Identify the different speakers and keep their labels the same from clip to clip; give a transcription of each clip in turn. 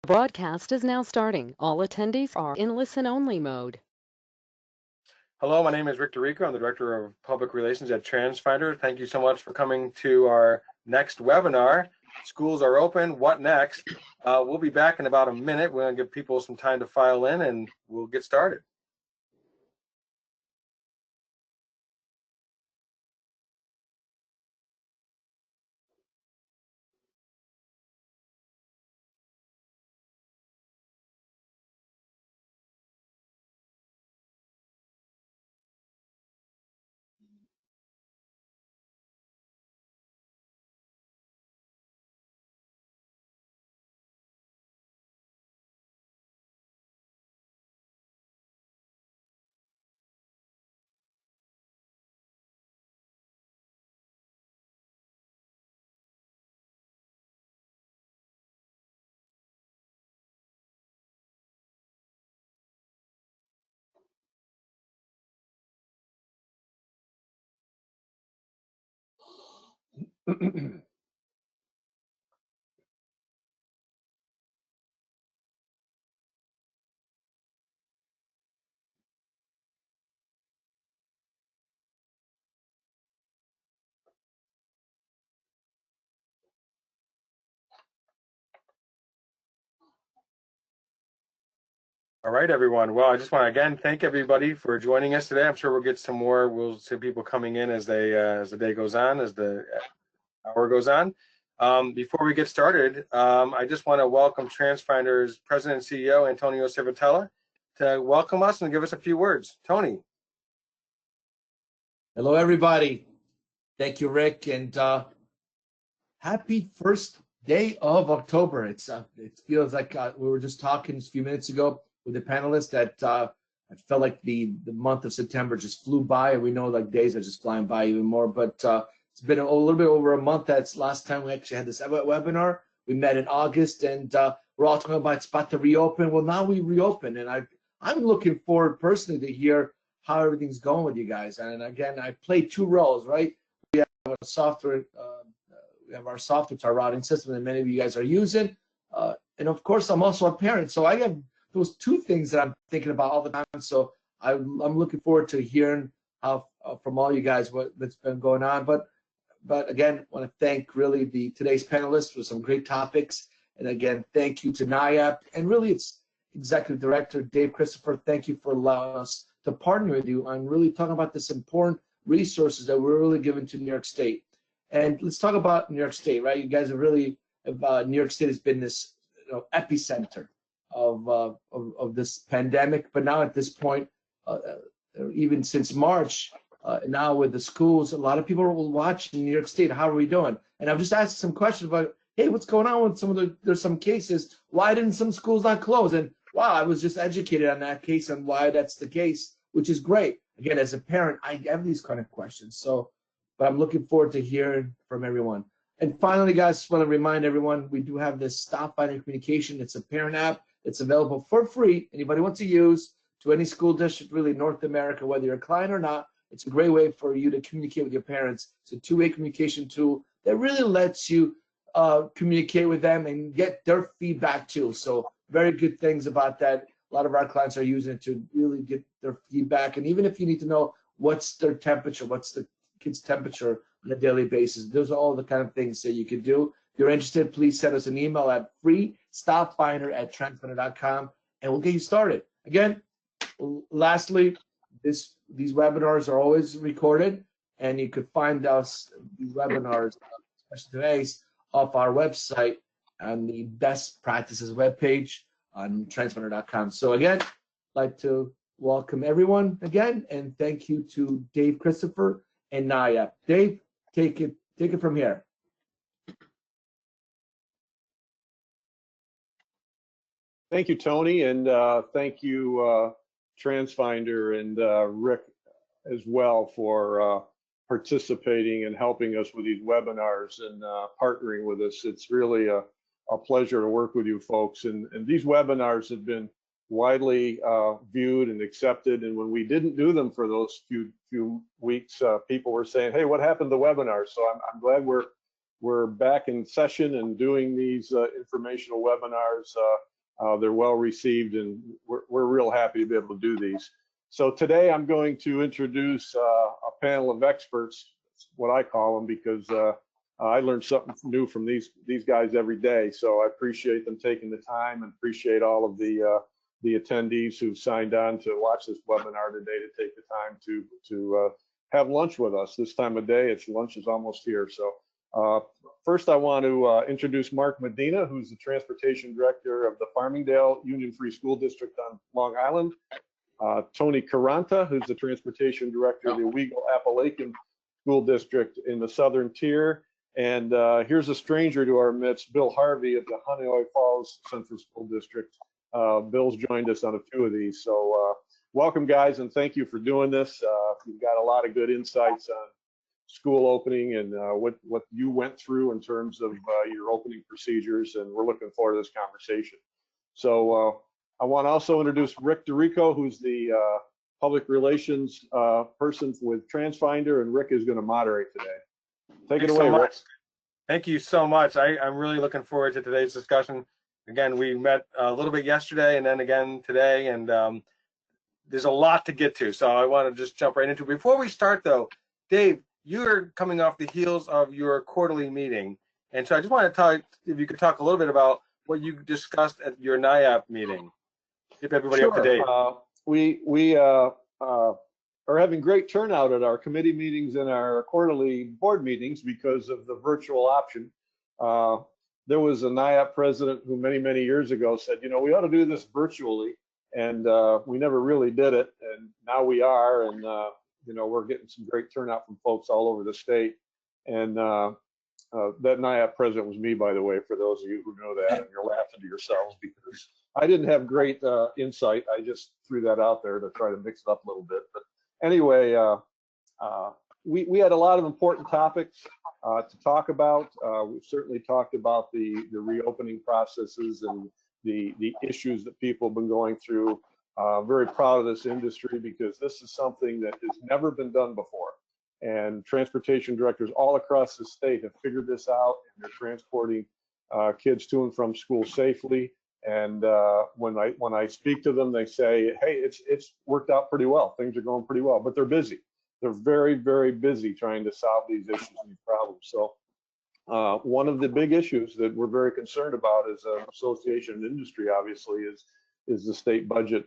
Speaker 1: Broadcast is now starting. All attendees are in listen-only mode.
Speaker 2: Hello, my name is Rick DeRico. I'm the Director of Public Relations at Transfinder. Thank you so much for coming to our next webinar. Schools are open, what next? We'll be back in about a minute. We're going to give people some time to file in and we'll get started. All right, everyone. Well, I just want to again thank everybody for joining us today. I'm sure we'll get some more. We'll see people coming in as the day goes on, as the hour goes on. Before we get started, I just want to welcome Transfinder's President and CEO, Antonio Cervatella, to welcome us and give us a few words. Tony.
Speaker 3: Hello, everybody. Thank you, Rick, and happy first day of October. It feels like we were just talking a few minutes ago with the panelists that I felt like the month of September just flew by, and we know like days are just flying by even more. But it's been a little bit over a month. That's last time we actually had this webinar. We met in August, and we're all talking about it's about to reopen. Well, now we reopen, and I'm looking forward personally to hear how everything's going with you guys. And again, I play two roles, right? We have a software, we have our software, it's our routing system that many of you guys are using. And of course, I'm also a parent. So I have those two things that I'm thinking about all the time. So I'm looking forward to hearing how, from all you guys what's been going on. But again, I want to thank really today's panelists for some great topics. And again, thank you to NYAPT. And really, it's Executive Director Dave Christopher. Thank you for allowing us to partner with you on really talking about this important resources that we're really giving to New York State. And let's talk about New York State, right? You guys have really, New York State has been this epicenter of this pandemic. But now at this point, even since March, now with the schools, a lot of people are watching New York State. How are we doing? And I've just asked some questions about, hey, what's going on with there's some cases. Why didn't some schools not close? And wow, I was just educated on that case and why that's the case, which is great. Again, as a parent, I have these kind of questions. So, but I'm looking forward to hearing from everyone. And finally, guys, just want to remind everyone, we do have this Stop Finder Communication. It's a parent app. It's available for free. Anybody wants to use to any school district, really North America, whether you're a client or not. It's a great way for you to communicate with your parents. It's a two-way communication tool that really lets you communicate with them and get their feedback too. So very good things about that. A lot of our clients are using it to really get their feedback. And even if you need to know what's their temperature, what's the kid's temperature on a daily basis, those are all the kind of things that you could do. If you're interested, please send us an email at freestopfinder@transfinder.com and we'll get you started. Again, lastly, these webinars are always recorded, and you could find these webinars, especially today's, off our website on the best practices webpage on transfinder.com. So again, I'd like to welcome everyone again, and thank you to Dave Christopher and NYAPT. Dave, take it from here.
Speaker 4: Thank you, Tony, and thank you, Transfinder and Rick as well for participating and helping us with these webinars and partnering with us. It's really a pleasure to work with you folks. And these webinars have been widely viewed and accepted. And when we didn't do them for those few weeks, people were saying, "Hey, what happened to webinars?" So I'm glad we're back in session and doing these informational webinars They're well received, and we're real happy to be able to do these. So today I'm going to introduce a panel of experts, what I call them, because I learn something new from these guys every day. So I appreciate them taking the time, and appreciate all of the attendees who've signed on to watch this webinar today, to take the time to have lunch with us. This time of day, lunch is almost here. So first I want to introduce Marc Medina, who's the Transportation Director of the Farmingdale Union Free School District on Long Island. Tony Quaranta, who's the Transportation Director of the Owego Apalachin School District in the Southern Tier. And here's a stranger to our midst, Bill Harvey of the Honeoye Falls Central School District. Bill's joined us on a few of these. So welcome, guys, and thank you for doing this. You've got a lot of good insights on school opening and what you went through in terms of your opening procedures, and we're looking forward to this conversation. So I want to also introduce Rick DeRico, who's the public relations person with Transfinder, and Rick is going to moderate today. Take it away, Rick.
Speaker 2: Thank you so much. I'm really looking forward to today's discussion. Again, we met a little bit yesterday and then again today, and there's a lot to get to. So I want to just jump right into it. Before we start, though, Dave, you're coming off the heels of your quarterly meeting. And so I just want to talk, if you could talk a little bit about what you discussed at your NYAPT meeting. Keep everybody up to date.
Speaker 4: We are having great turnout at our committee meetings and our quarterly board meetings because of the virtual option. There was a NYAPT president who many years ago said, you know, we ought to do this virtually, and we never really did it, and now we are, and you know, we're getting some great turnout from folks all over the state. And that NYAPT president was me, by the way, for those of you who know that, and you're laughing to yourselves because I didn't have great insight. I just threw that out there to try to mix it up a little bit. But anyway, we had a lot of important topics to talk about. We've certainly talked about the reopening processes and the issues that people have been going through. Very proud of this industry because this is something that has never been done before. And transportation directors all across the state have figured this out, and they're transporting kids to and from school safely. And when I speak to them, they say, hey, it's worked out pretty well. Things are going pretty well, but they're busy. They're very busy trying to solve these issues and these problems. So one of the big issues that we're very concerned about as an association and industry, obviously, is the state budget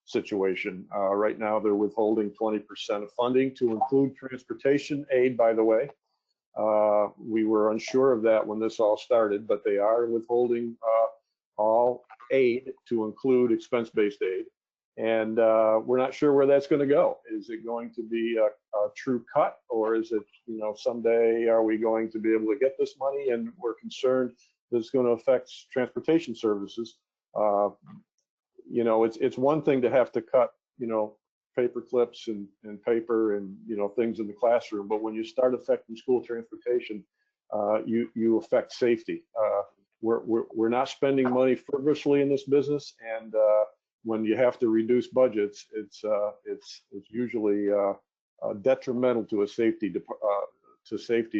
Speaker 4: situation. Right now, they're withholding 20% of funding to include transportation aid, by the way. We were unsure of that when this all started, but they are withholding all aid to include expense-based aid. And we're not sure where that's going to go. Is it going to be a true cut, or is it, you know, someday are we going to be able to get this money? And we're concerned that it's going to affect transportation services. You know, it's one thing to have to cut, you know, paper clips and paper and, you know, things in the classroom, but when you start affecting school transportation, you affect safety. We're not spending money frivolously in this business, and when you have to reduce budgets, it's usually detrimental to safety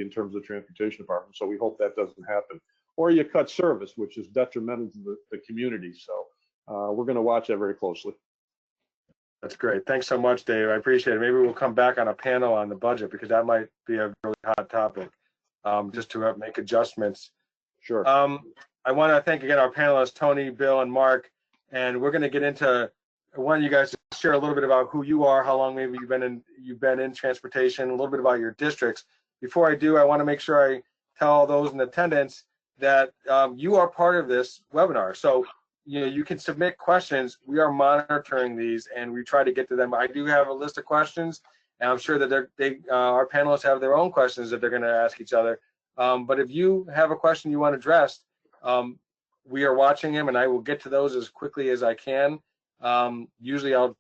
Speaker 4: in terms of the transportation department. So we hope that doesn't happen. Or you cut service, which is detrimental to the community. So we're going to watch that very closely.
Speaker 2: That's great. Thanks so much, Dave. I appreciate it. Maybe we'll come back on a panel on the budget because that might be a really hot topic, just to make adjustments.
Speaker 4: Sure.
Speaker 2: I want to thank again our panelists, Tony, Bill, and Marc. And we're going to get into, I want you guys to share a little bit about who you are, how long maybe you've been in transportation, a little bit about your districts. Before I do, I want to make sure I tell those in attendance that you are part of this webinar. So, you know, you can submit questions. We are monitoring these, and we try to get to them. I do have a list of questions, and I'm sure that our panelists have their own questions that they're going to ask each other. But if you have a question you want addressed, we are watching them, and I will get to those as quickly as I can. Usually I'll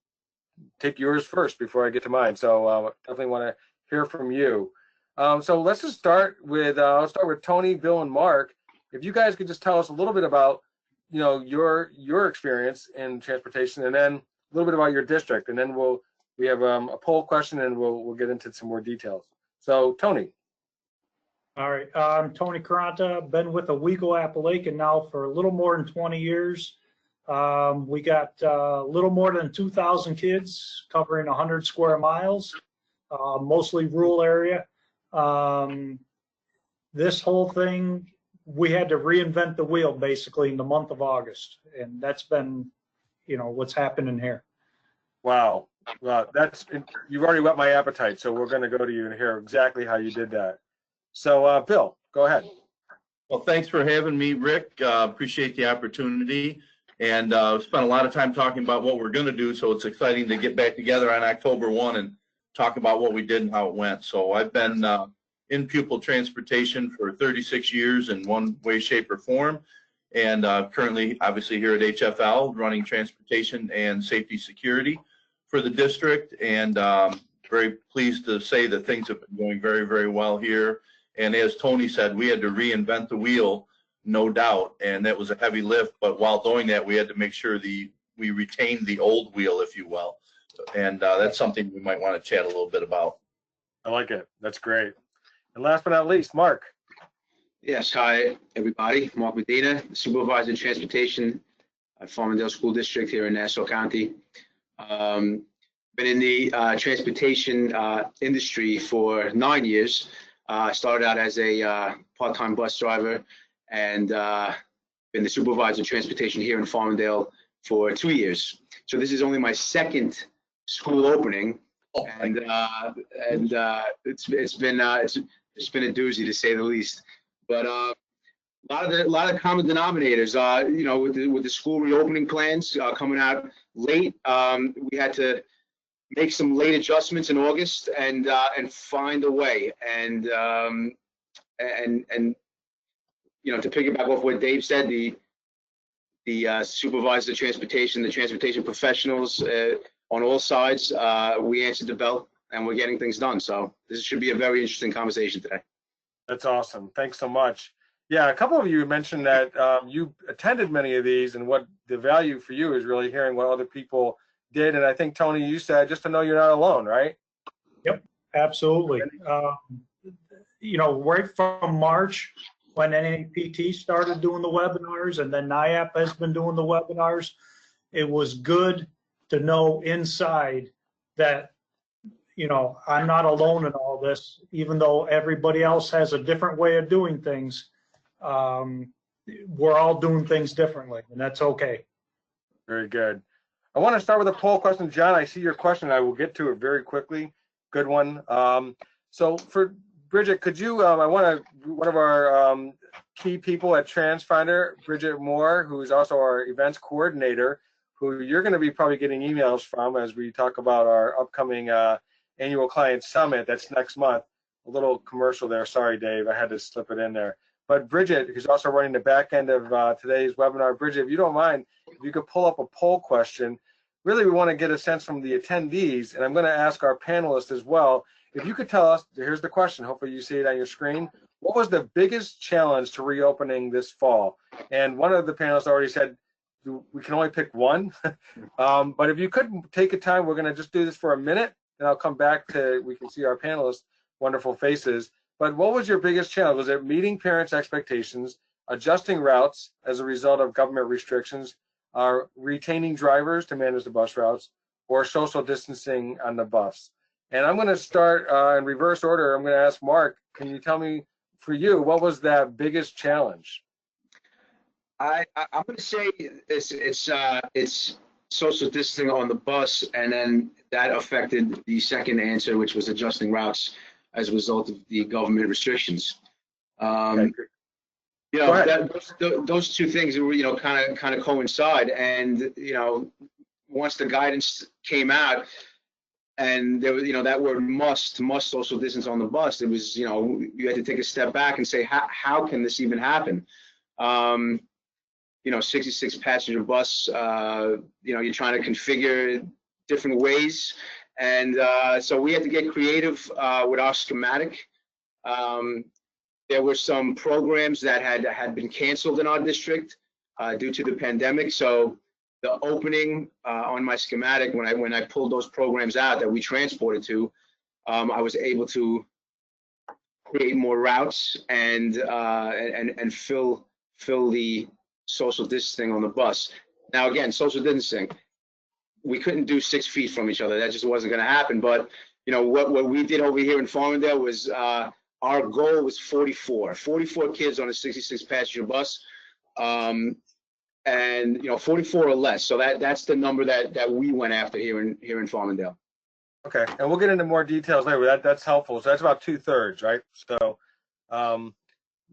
Speaker 2: take yours first before I get to mine. So definitely want to hear from you. So let's just start with, I'll start with Tony, Bill, and Marc. If you guys could just tell us a little bit about, you know, your experience in transportation, and then a little bit about your district, and then we have a poll question, and we'll get into some more details. So Tony.
Speaker 5: All right, I'm Tony Quaranta. Been with Owego Apalachin now for a little more than 20 years. We got a little more than 2,000 kids covering 100 square miles, mostly rural area. This whole thing, we had to reinvent the wheel basically in the month of August, and that's been, what's happening here.
Speaker 2: Wow. Well, you've already whet my appetite, so we're going to go to you and hear exactly how you did that. So, Bill, go ahead.
Speaker 6: Well, thanks for having me, Rick. Appreciate the opportunity. And spent a lot of time talking about what we're going to do, so it's exciting to get back together on October 1 and talk about what we did and how it went. So I've been in pupil transportation for 36 years in one way, shape, or form, and currently, obviously, here at HFL, running transportation and safety security for the district, and very pleased to say that things have been going very, very well here. And as Tony said, we had to reinvent the wheel, no doubt, and that was a heavy lift. But while doing that, we had to make sure we retained the old wheel, if you will. And that's something we might want to chat a little bit about.
Speaker 2: I like it. That's great. And last but not least, Marc.
Speaker 7: Yes, hi, everybody. Marc Medina, Supervisor of Transportation at Farmingdale School District here in Nassau County. Been in the transportation industry for 9 years. I started out as a part-time bus driver and been the Supervisor of Transportation here in Farmingdale for 2 years. So this is only my second school opening, and it's been a doozy to say the least. But a lot of common denominators, with the school reopening plans coming out late, we had to make some late adjustments in August and find a way. And to piggyback off what Dave said, the supervisor of transportation, the transportation professionals on all sides, we answered the bell and we're getting things done. So this should be a very interesting conversation today.
Speaker 2: That's awesome. Thanks so much. Yeah, a couple of you mentioned that you attended many of these, and what the value for you is really hearing what other people did. And I think, Tony, you said just to know you're not alone, right?
Speaker 5: Yep, absolutely. Right from March, when NYAPT started doing the webinars, and then NYAPT has been doing the webinars, it was good to know inside that, I'm not alone in all this, even though everybody else has a different way of doing things. We're all doing things differently, and that's okay.
Speaker 2: Very good. I want to start with a poll question. John, I see your question. I will get to it very quickly. Good one. So for Bridget, could you, I want one of our key people at Transfinder, Bridget Moore, who is also our events coordinator, who you're going to be probably getting emails from as we talk about our upcoming annual client summit. That's next month. A little commercial there. Sorry, Dave. I had to slip it in there. But Bridget, who's also running the back end of today's webinar, Bridget, if you don't mind, if you could pull up a poll question. Really, we want to get a sense from the attendees, and I'm going to ask our panelists as well. If you could tell us, here's the question. Hopefully you see it on your screen. What was the biggest challenge to reopening this fall? And one of the panelists already said, we can only pick one. But if you could take a time, we're going to just do this for a minute, and I'll come back to, we can see our panelists' wonderful faces. But what was your biggest challenge? Was it meeting parents' expectations, adjusting routes as a result of government restrictions, retaining drivers to manage the bus routes, or social distancing on the bus? And I'm going to start in reverse order. I'm going to ask Marc, can you tell me, for you, what was that biggest challenge?
Speaker 7: I'm going to say it's social distancing on the bus, and then that affected the second answer, which was adjusting routes as a result of the government restrictions.
Speaker 2: Okay.
Speaker 7: Those two things were, kind of coincide. And, once the guidance came out and there was, that word must social distance on the bus, it was, you had to take a step back and say, how can this even happen? 66 passenger bus, you're trying to configure different ways. And so we had to get creative with our schematic. There were some programs that had been canceled in our district due to the pandemic. So the opening on my schematic, when I pulled those programs out that we transported to, I was able to create more routes and fill the social distancing on the bus. Now, again, social distancing, we couldn't do 6 feet from each other. That just wasn't going to happen. But, you know, what we did over here in Farmingdale was our goal was 44 kids on a 66 passenger bus. And, you know, 44 or less. So that's the number that we went after here in Farmingdale.
Speaker 2: Okay, and we'll get into more details later, but that's helpful. So that's about 2/3, right? So a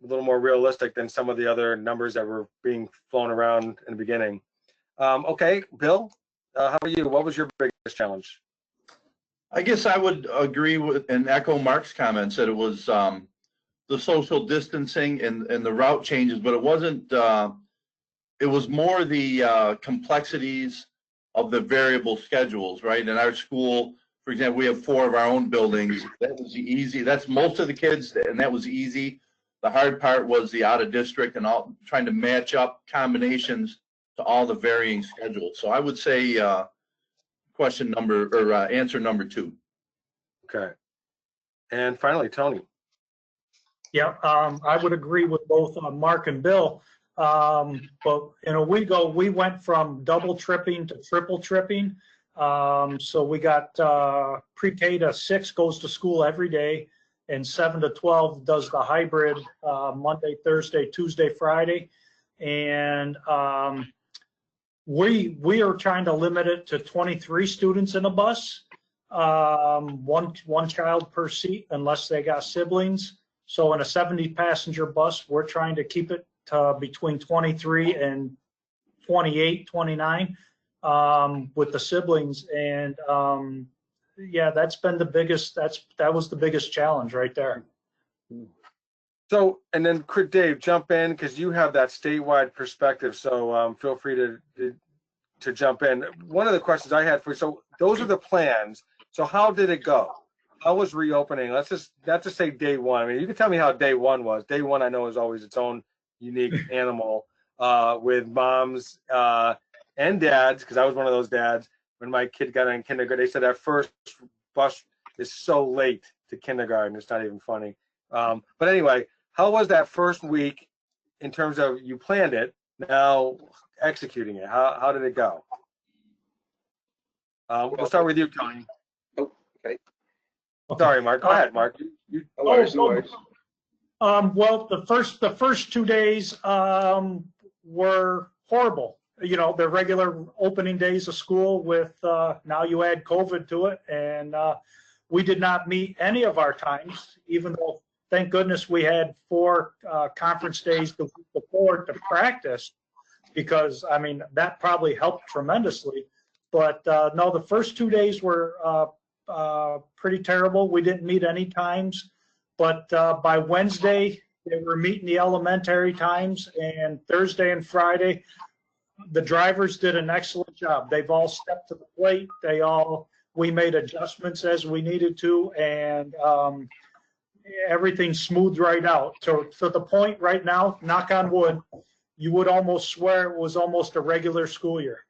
Speaker 2: little more realistic than some of the other numbers that were being flown around in the beginning. Okay, Bill, how about you? What was your biggest challenge?
Speaker 6: I guess I would agree with and echo Mark's comments that it was the social distancing and the route changes, but it wasn't. It was more the complexities of the variable schedules, right? In our school, for example, we have 4 of our own buildings. That was easy. That's most of the kids, and that was easy. The hard part was the out of district and all trying to match up combinations to all the varying schedules. So I would say question number or answer number 2.
Speaker 2: Okay, and finally, Tony.
Speaker 5: Yeah, I would agree with both Mark and Bill. But in Owego, we went from double tripping to triple tripping. So we got pre-K to 6 goes to school every day, and 7 to 12 does the hybrid Monday, Thursday, Tuesday, Friday. And we are trying to limit it to 23 students in a bus, one child per seat, unless they got siblings. So in a 70 passenger bus, we're trying to keep it to between 23 and 28, 29 with the siblings. And yeah, that's been the biggest, that was the biggest challenge right there.
Speaker 2: So, and then Dave, jump in because you have that statewide perspective. So feel free to jump in. One of the questions I had for you, so those are the plans. So how did it go? How was reopening? Let's just say day one. I mean, you can tell me how day one was. Day one, I know, is always its own unique animal with moms and dads, because I was one of those dads when my kid got in kindergarten. They said that first bus is so late to kindergarten. It's not even funny. But anyway, how was that first week in terms of you planned it, now executing it? How did it go? We'll start with you, Tony.
Speaker 7: Oh, okay.
Speaker 2: Sorry, Mark. Go ahead, Mark.
Speaker 7: No worries, no worries.
Speaker 5: Well, the first 2 days were horrible. You know, the regular opening days of school with now you add COVID to it, and we did not meet any of our times, even though thank goodness we had 4 conference days the week before to practice, because I mean that probably helped tremendously. But no, the first 2 days were pretty terrible. We didn't meet any times, but by Wednesday they were meeting the elementary times, and Thursday and Friday the drivers did an excellent job. They've all stepped to the plate. We made adjustments as we needed to, and everything smoothed right out. To the point right now, knock on wood, you would almost swear it was almost a regular school year.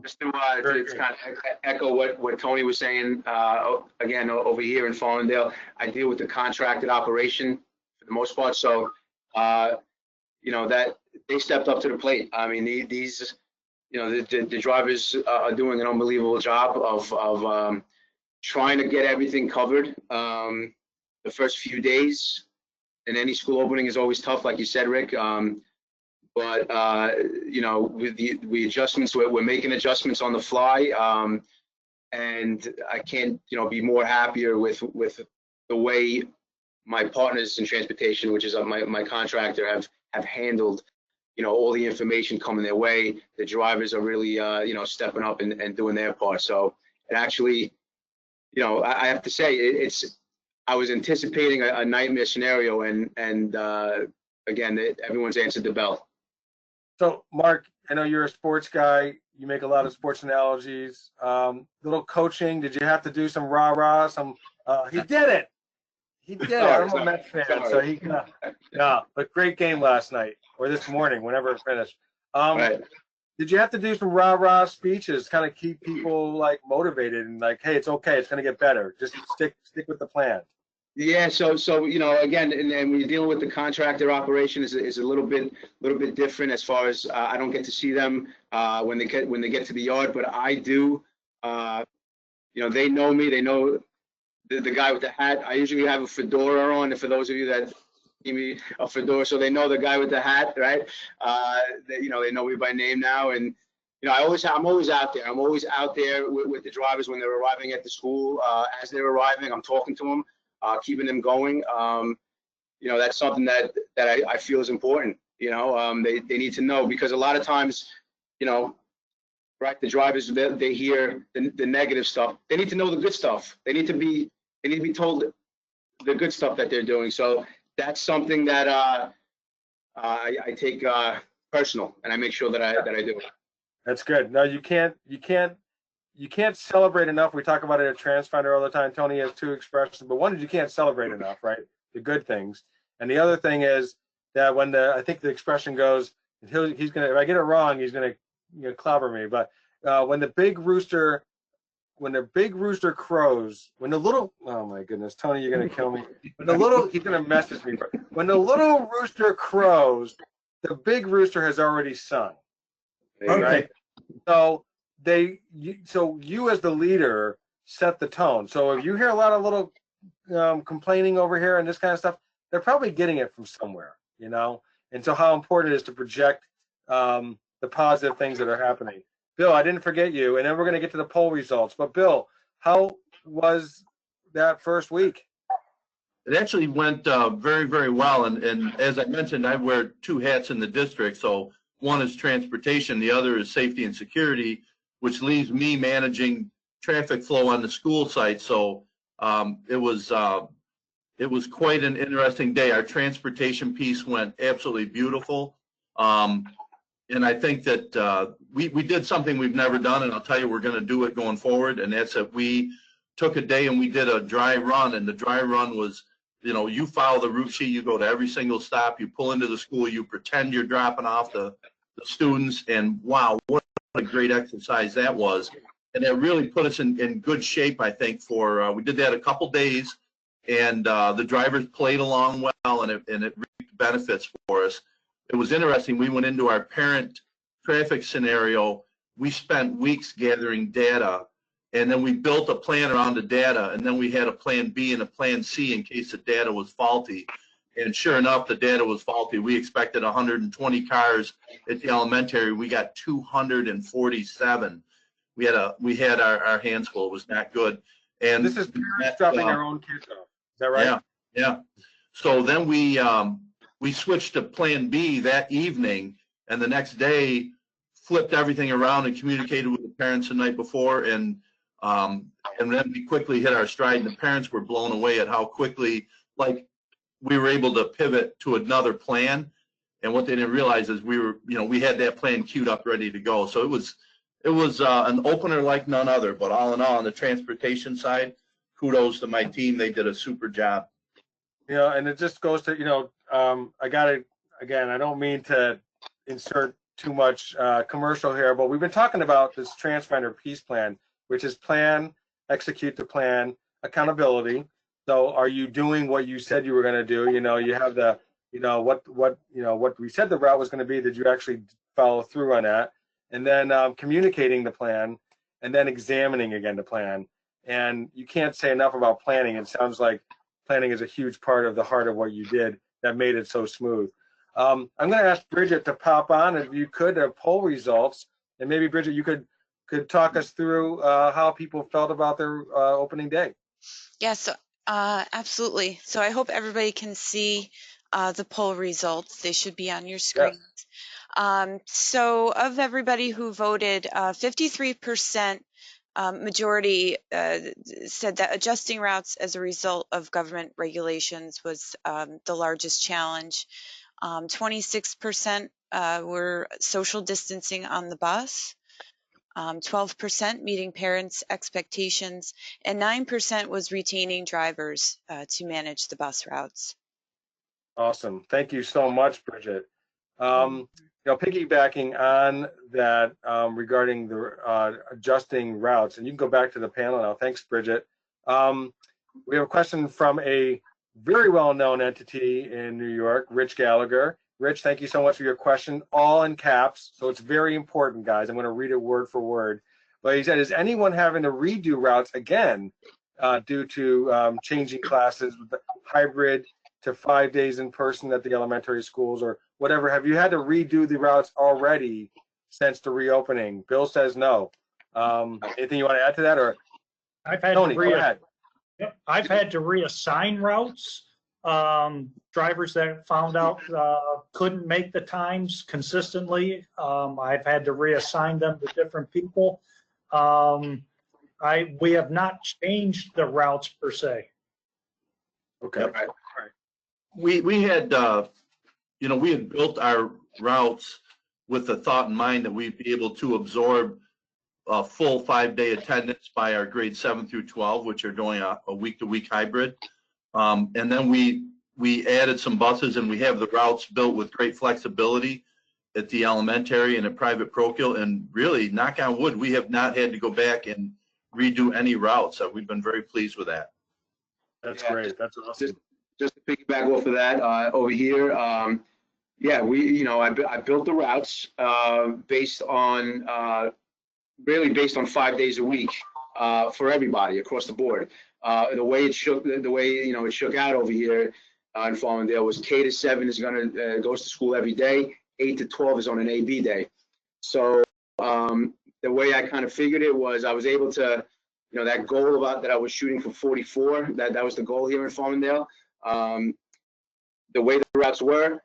Speaker 7: Just to kind of echo what Tony was saying, again, over here in Farmingdale, I deal with the contracted operation for the most part. So, you know, that they stepped up to the plate. I mean, these, you know, the drivers are doing an unbelievable job of trying to get everything covered. The first few days in any school opening is always tough, like you said, Rick. But you know, with the adjustments, we're making adjustments on the fly, and I can't, you know, be more happier with the way my partners in transportation, which is my contractor, have handled, you know, all the information coming their way. The drivers are really, you know, stepping up and doing their part. So it actually, you know, I have to say I was anticipating a nightmare scenario, and again, everyone's answered the bell.
Speaker 2: So, Mark, I know you're a sports guy. You make a lot of sports analogies. Little coaching. Did you have to do some rah-rah? He did it. He did it. I'm a Mets fan, so he. Yeah, but great game last night or this morning, whenever it finished.
Speaker 7: Right.
Speaker 2: Did you have to do some rah-rah speeches, kind of keep people like motivated and like, hey, it's okay, it's gonna get better. Just stick with the plan.
Speaker 7: Yeah, so again, and when you're dealing with the contractor operation, is a little bit different as far as I don't get to see them when they get to the yard, but I do. They know me. They know the guy with the hat. I usually have a fedora on, and for those of you that see me, a fedora, so they know the guy with the hat, right? They know me by name now, and I'm always out there. I'm always out there with the drivers when they're arriving at the school. As they're arriving, I'm talking to them, keeping them going. That's something that I feel is important. They need to know, because a lot of times, right, the drivers, they hear the negative stuff. They need to know the good stuff. They need to be told the good stuff that they're doing. So that's something that I take personal, and I make sure that I do.
Speaker 2: That's good. No, you can't celebrate enough. We talk about it at Transfinder all the time. Tony has two expressions, but one is you can't celebrate enough, right? The good things. And the other thing is that when I think the expression goes, he's gonna, if I get it wrong, he's gonna clobber me. But when the big rooster crows, when the little, oh my goodness, Tony, you're gonna kill me. He's gonna message me. When the little rooster crows, the big rooster has already sung. Right. So you as the leader set the tone. So if you hear a lot of little complaining over here and this kind of stuff, they're probably getting it from somewhere, And so how important it is to project the positive things that are happening. Bill, I didn't forget you, and then we're going to get to the poll results. But Bill, how was that first week?
Speaker 6: It actually went very, very well. And as I mentioned, I wear two hats in the district. So one is transportation, the other is safety and security, which leaves me managing traffic flow on the school site. So it was quite an interesting day. Our transportation piece went absolutely beautiful. And I think that we did something we've never done, and I'll tell you, we're going to do it going forward. And that's that we took a day and we did a dry run, and the dry run was, you follow the route sheet, you go to every single stop, you pull into the school, you pretend you're dropping off the students, and wow, what a great exercise that was. And that really put us in good shape, I think, for, we did that a couple days, and the drivers played along well, and it reaped benefits for us. It was interesting. We went into our parent traffic scenario. We spent weeks gathering data, and then we built a plan around the data, and then we had a plan B and a plan C in case the data was faulty. And sure enough, the data was faulty. We expected 120 cars at the elementary. We got 247. We had our hands full. It was not good. And
Speaker 2: this is parents dropping their own kids off. Is that right?
Speaker 6: Yeah. So then we switched to plan B that evening, and the next day flipped everything around and communicated with the parents the night before, and then we quickly hit our stride, and the parents were blown away at how quickly, like, we were able to pivot to another plan. And what they didn't realize is we had that plan queued up ready to go. So it was an opener like none other. But all in all, on the transportation side, kudos to my team. They did a super job.
Speaker 2: And it just goes to, I got it again. I don't mean to insert too much commercial here, but we've been talking about this Transfinder Peace Plan, which is plan, execute the plan, accountability. So are you doing what you said you were going to do? You have the, what we said the route was going to be. Did you actually follow through on that? And then communicating the plan, and then examining again the plan. And you can't say enough about planning. It sounds like planning is a huge part of the heart of what you did that made it so smooth. I'm going to ask Bridget to pop on, if you could, poll results, and maybe Bridget, you could talk us through how people felt about their opening day.
Speaker 8: Yes, absolutely. So I hope everybody can see the poll results. They should be on your screen. Yes. So of everybody who voted, 53% majority said that adjusting routes as a result of government regulations was the largest challenge. 26% were social distancing on the bus. 12% meeting parents' expectations, and 9% was retaining drivers to manage the bus routes.
Speaker 2: Awesome. Thank you so much, Bridget. Piggybacking on that regarding the adjusting routes, and you can go back to the panel now. Thanks, Bridget. We have a question from a very well-known entity in New York, Rich Gallagher. Rich, thank you so much for your question, all in caps. So it's very important, guys. I'm going to read it word for word. But he said, is anyone having to redo routes again due to changing classes with the hybrid to 5 days in person at the elementary schools or whatever? Have you had to redo the routes already since the reopening? Bill says no. Anything you want to add to that? Or Tony, go ahead.
Speaker 5: I've had to reassign routes. Drivers that found out couldn't make the times consistently, I've had to reassign them to different people. We have not changed the routes per se.
Speaker 2: Okay.
Speaker 6: Right. We had, we had built our routes with the thought in mind that we'd be able to absorb a full 5-day attendance by our grades 7 through 12, which are doing a week-to-week hybrid. And then we added some buses, and we have the routes built with great flexibility at the elementary and at private parochial. And really, knock on wood, we have not had to go back and redo any routes. We've been very pleased with that.
Speaker 2: That's great. That's awesome.
Speaker 7: Just to piggyback off of that, over here, I built the routes based on really based on 5 days a week for everybody across the board. The way it shook out over here in Farmingdale was K to 7 is goes to school every day. 8 to 12 is on an AB day. So the way I kind of figured it was I was able to, that goal that I was shooting for 44. That was the goal here in Farmingdale. The way the routes were,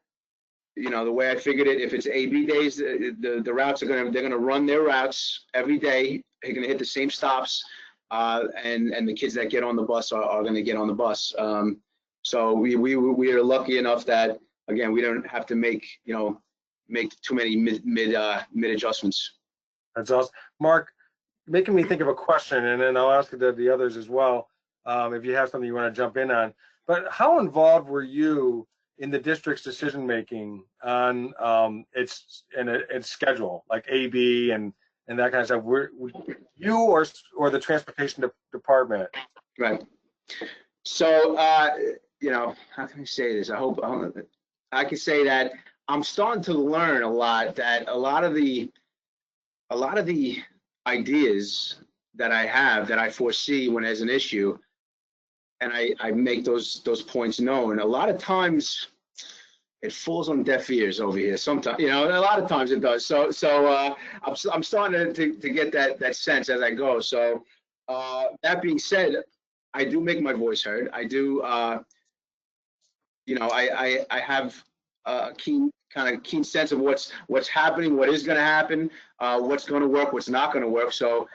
Speaker 7: the way I figured it, if it's AB days, the routes they're gonna run their routes every day. They're gonna hit the same stops, and the kids that get on the bus are gonna get on the bus. So we are lucky enough that again we don't have to make too many mid adjustments.
Speaker 2: That's awesome, Mark. Making me think of a question, and then I'll ask it to the others as well. If you have something you want to jump in on. But how involved were you in the district's decision making on its schedule, like AB and that kind of stuff? Were you or the transportation department?
Speaker 7: Right. So how can I say this? I hope I can say that I'm starting to learn a lot. That a lot of the ideas that I have that I foresee when there's an issue, and I make those points known. A lot of times it falls on deaf ears over here. Sometimes, a lot of times it does. So I'm starting to get that sense as I go. So that being said, I do make my voice heard. I do, I have a keen sense of what's happening, what is going to happen, what's going to work, what's not going to work. So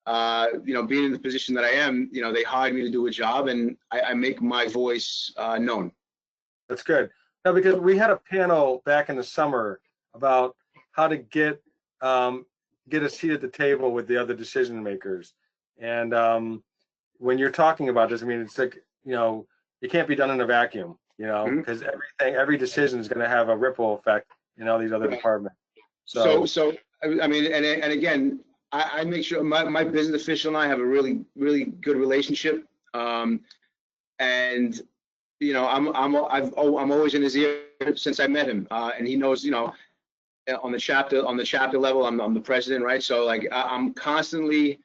Speaker 7: being in the position that I am, they hired me to do a job, and I make my voice known.
Speaker 2: That's good. No, because we had a panel back in the summer about how to get a seat at the table with the other decision makers. And when you're talking about this, I mean, it's like, it can't be done in a vacuum, because every decision is going to have a ripple effect in all these other departments. So I mean, and again, I make sure my business official and I have a really, really good relationship. And I'm always in his ear since I met him, and he knows, on the chapter level, I'm the president, right? So like I'm constantly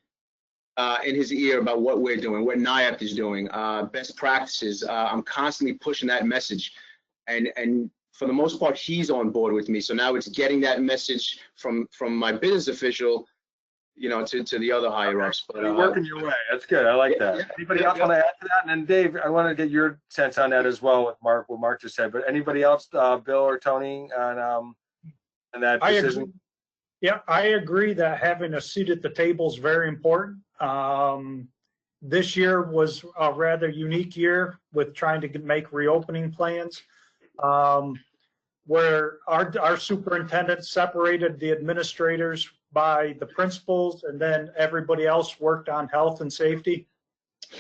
Speaker 2: in his ear about what we're doing, what NYAPT is doing, best practices. I'm constantly pushing that message, and for the most part, he's on board with me. So now it's getting that message from my business official, to the other higher ups. But you're working your way. That's good. I like that. Anybody else want to add to that? And then Dave, I want to get your sense on that as well with Mark, what Mark just said. But anybody else, Bill or Tony, on that decision?
Speaker 5: I agree that having a seat at the table is very important. This year was a rather unique year with trying to make reopening plans, where our superintendent separated the administrators by the principals, and then everybody else worked on health and safety.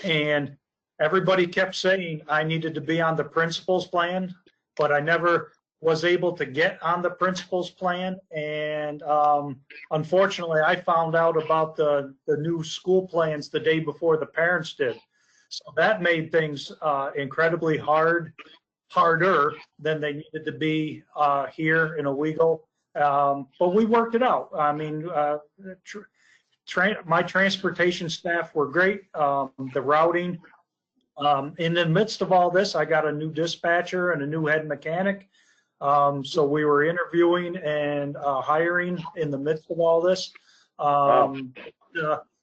Speaker 5: And everybody kept saying I needed to be on the principal's plan, but I never was able to get on the principal's plan. And unfortunately, I found out about the new school plans the day before the parents did. So that made things incredibly harder than they needed to be here in Owego. But we worked it out. I mean, my transportation staff were great. The routing. In the midst of all this, I got a new dispatcher and a new head mechanic. So we were interviewing and hiring in the midst of all this.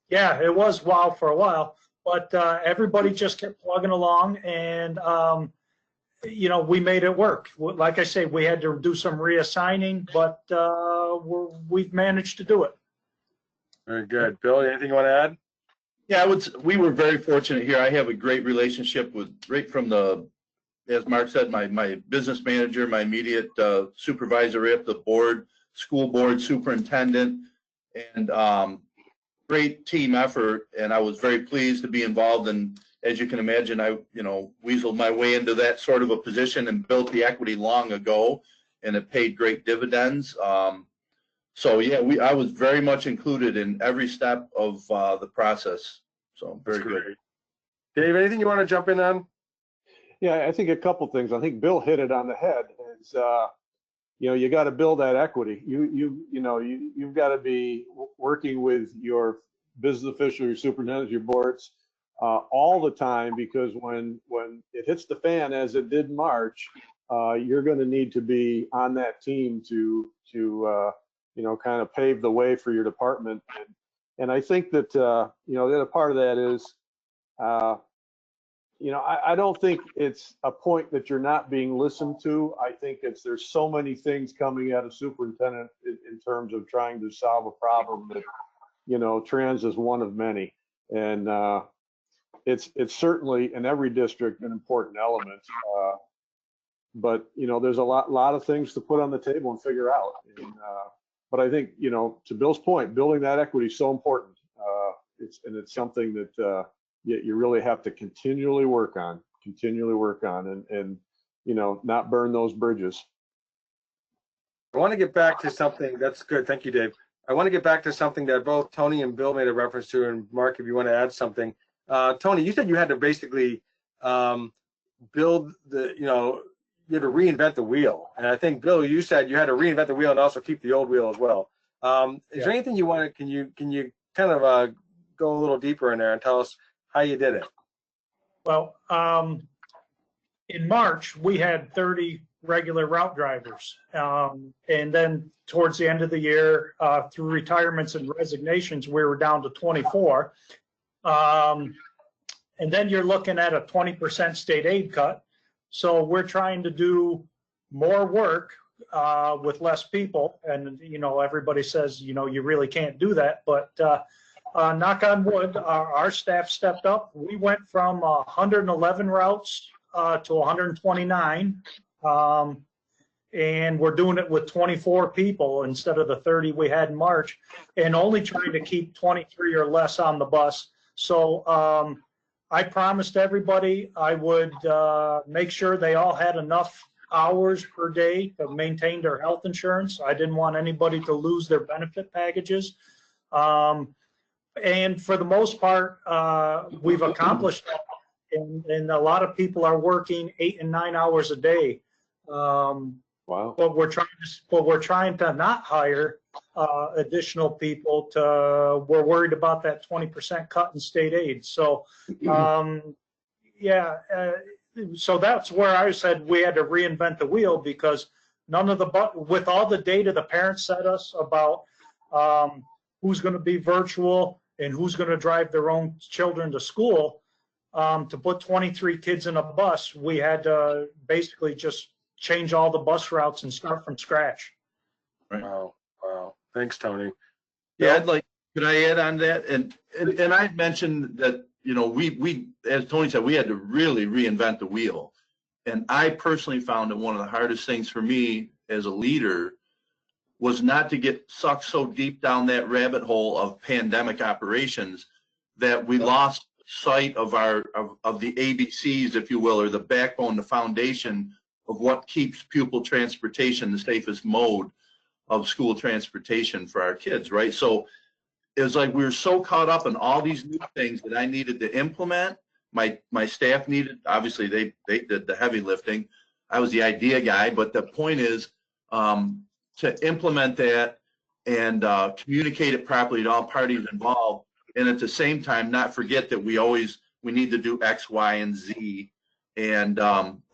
Speaker 5: Yeah, it was wild for a while, but everybody just kept plugging along, and you know, we made it work. Like I say, we had to do some reassigning, but we've managed to do it.
Speaker 2: Very good. Bill, anything you want to add?
Speaker 6: Yeah, we were very fortunate here. I have a great relationship with, right from the, as Mark said, my business manager, my immediate supervisor at the board, school board superintendent, and great team effort. And I was very pleased to be involved. And as you can imagine, I, you know, weaseled my way into that sort of a position and built the equity long ago, and it paid great dividends. So yeah, I was very much included in every step of the process. So very good.
Speaker 2: Dave, anything you want to jump in on?
Speaker 4: Yeah, I think a couple things. I think Bill hit it on the head. Is you know, you got to build that equity. You've got to be working with your business official, your superintendents, your boards all the time, because when it hits the fan, as it did in March, you're going to need to be on that team to you know, kind of pave the way for your department. And I think that, you know, the other part of that is, you know, I don't think it's a point that you're not being listened to. I think there's so many things coming at a superintendent in terms of trying to solve a problem that, you know, trans is one of many. And it's certainly in every district an important element. But, you know, there's a lot of things to put on the table and figure out. And, but I think, you know, to Bill's point, building that equity is so important. It's something that you really have to continually work on, and you know, not burn those bridges.
Speaker 2: I want to get back to something that's good. Thank you, Dave. I want to get back to something that both Tony and Bill made a reference to, and Mark, if you want to add something. Tony, you said you had to basically build the, you know, you had to reinvent the wheel. And I think, Bill, you said you had to reinvent the wheel and also keep the old wheel as well. Is there anything you want to, can you kind of go a little deeper in there and tell us how you did it?
Speaker 5: Well, in March, we had 30 regular route drivers. And then towards the end of the year, through retirements and resignations, we were down to 24. And then you're looking at a 20% state aid cut. So we're trying to do more work with less people. And, you know, everybody says, you know, you really can't do that. But knock on wood, our staff stepped up. We went from 111 routes to 129. And we're doing it with 24 people instead of the 30 we had in March, and only trying to keep 23 or less on the bus. So I promised everybody I would make sure they all had enough hours per day to maintain their health insurance. I didn't want anybody to lose their benefit packages. And for the most part, we've accomplished that. And a lot of people are working 8 and 9 hours a day.
Speaker 4: Wow.
Speaker 5: But we're trying to not hire additional people. We're worried about that 20% cut in state aid. So, yeah. So that's where I said we had to reinvent the wheel, because with all the data the parents sent us about who's going to be virtual and who's going to drive their own children to school, to put 23 kids in a bus, we had to basically just change all the bus routes and start from scratch.
Speaker 6: Right.
Speaker 2: Wow. Thanks, Tony.
Speaker 6: Yeah, could I add on that? And I mentioned that, you know, we, as Tony said, we had to really reinvent the wheel. And I personally found that one of the hardest things for me as a leader was not to get sucked so deep down that rabbit hole of pandemic operations that we lost sight of of the ABCs, if you will, or the backbone, the foundation of what keeps pupil transportation the safest mode of school transportation for our kids, right? So it was like we were so caught up in all these new things that I needed to implement My staff needed, obviously they did the heavy lifting. I was the idea guy, but the point is to implement that and communicate it properly to all parties involved, and at the same time not forget that we need to do X, Y, and Z. And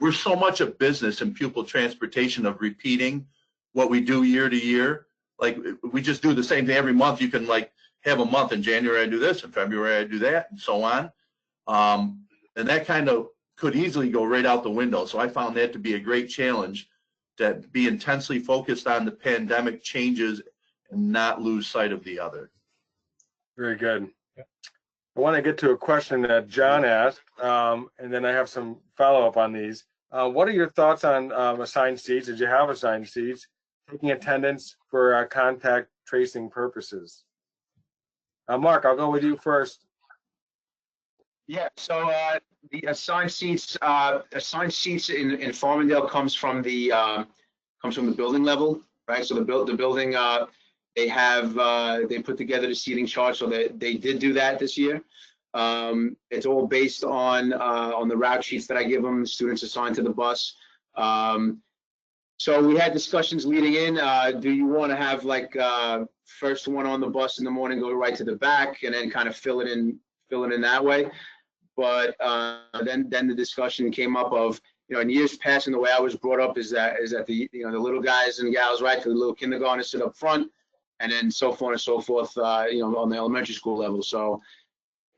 Speaker 6: we're so much a business in pupil transportation of repeating what we do year to year. Like we just do the same thing every month. You can like have a month in January I do this, in February I do that, and so on. And that kind of could easily go right out the window. So I found that to be a great challenge, to be intensely focused on the pandemic changes and not lose sight of the other.
Speaker 2: Very good. I want to get to a question that John asked, and then I have some follow-up on these. What are your thoughts on assigned seats? Did you have assigned seats? Taking attendance for contact tracing purposes. Marc, I'll go with you first.
Speaker 7: Yeah, so the assigned seats in Farmingdale comes from the building level, right? So the building they put together the seating chart, so they did do that this year. It's all based on the route sheets that I give them, students assigned to the bus. So we had discussions leading in. Do you want to have like first one on the bus in the morning go right to the back and then kind of fill it in that way? But then the discussion came up of, in years past, and the way I was brought up is that the the little guys and gals, right, the little kindergartners sit up front, and then so on and so forth, on the elementary school level. So,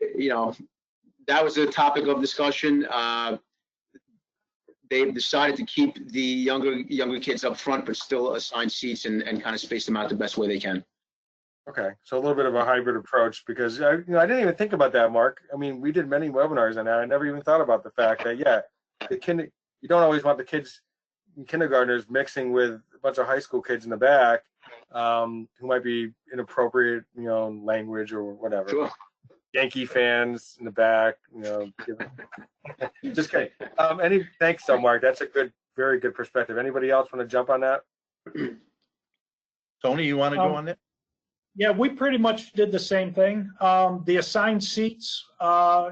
Speaker 7: that was the topic of discussion. They decided to keep the younger kids up front, but still assign seats and kind of space them out the best way they can.
Speaker 2: Okay, so a little bit of a hybrid approach, because I didn't even think about that, Marc. I mean, we did many webinars on that. I never even thought about the fact that you don't always want the kids, kindergartners, mixing with a bunch of high school kids in the back who might be inappropriate, language or whatever.
Speaker 7: Sure.
Speaker 2: Yankee fans in the back, Just kidding. Thanks, Marc. That's a very good perspective. Anybody else want to jump on that?
Speaker 6: Tony, you want to go on that?
Speaker 5: Yeah, we pretty much did the same thing. The assigned seats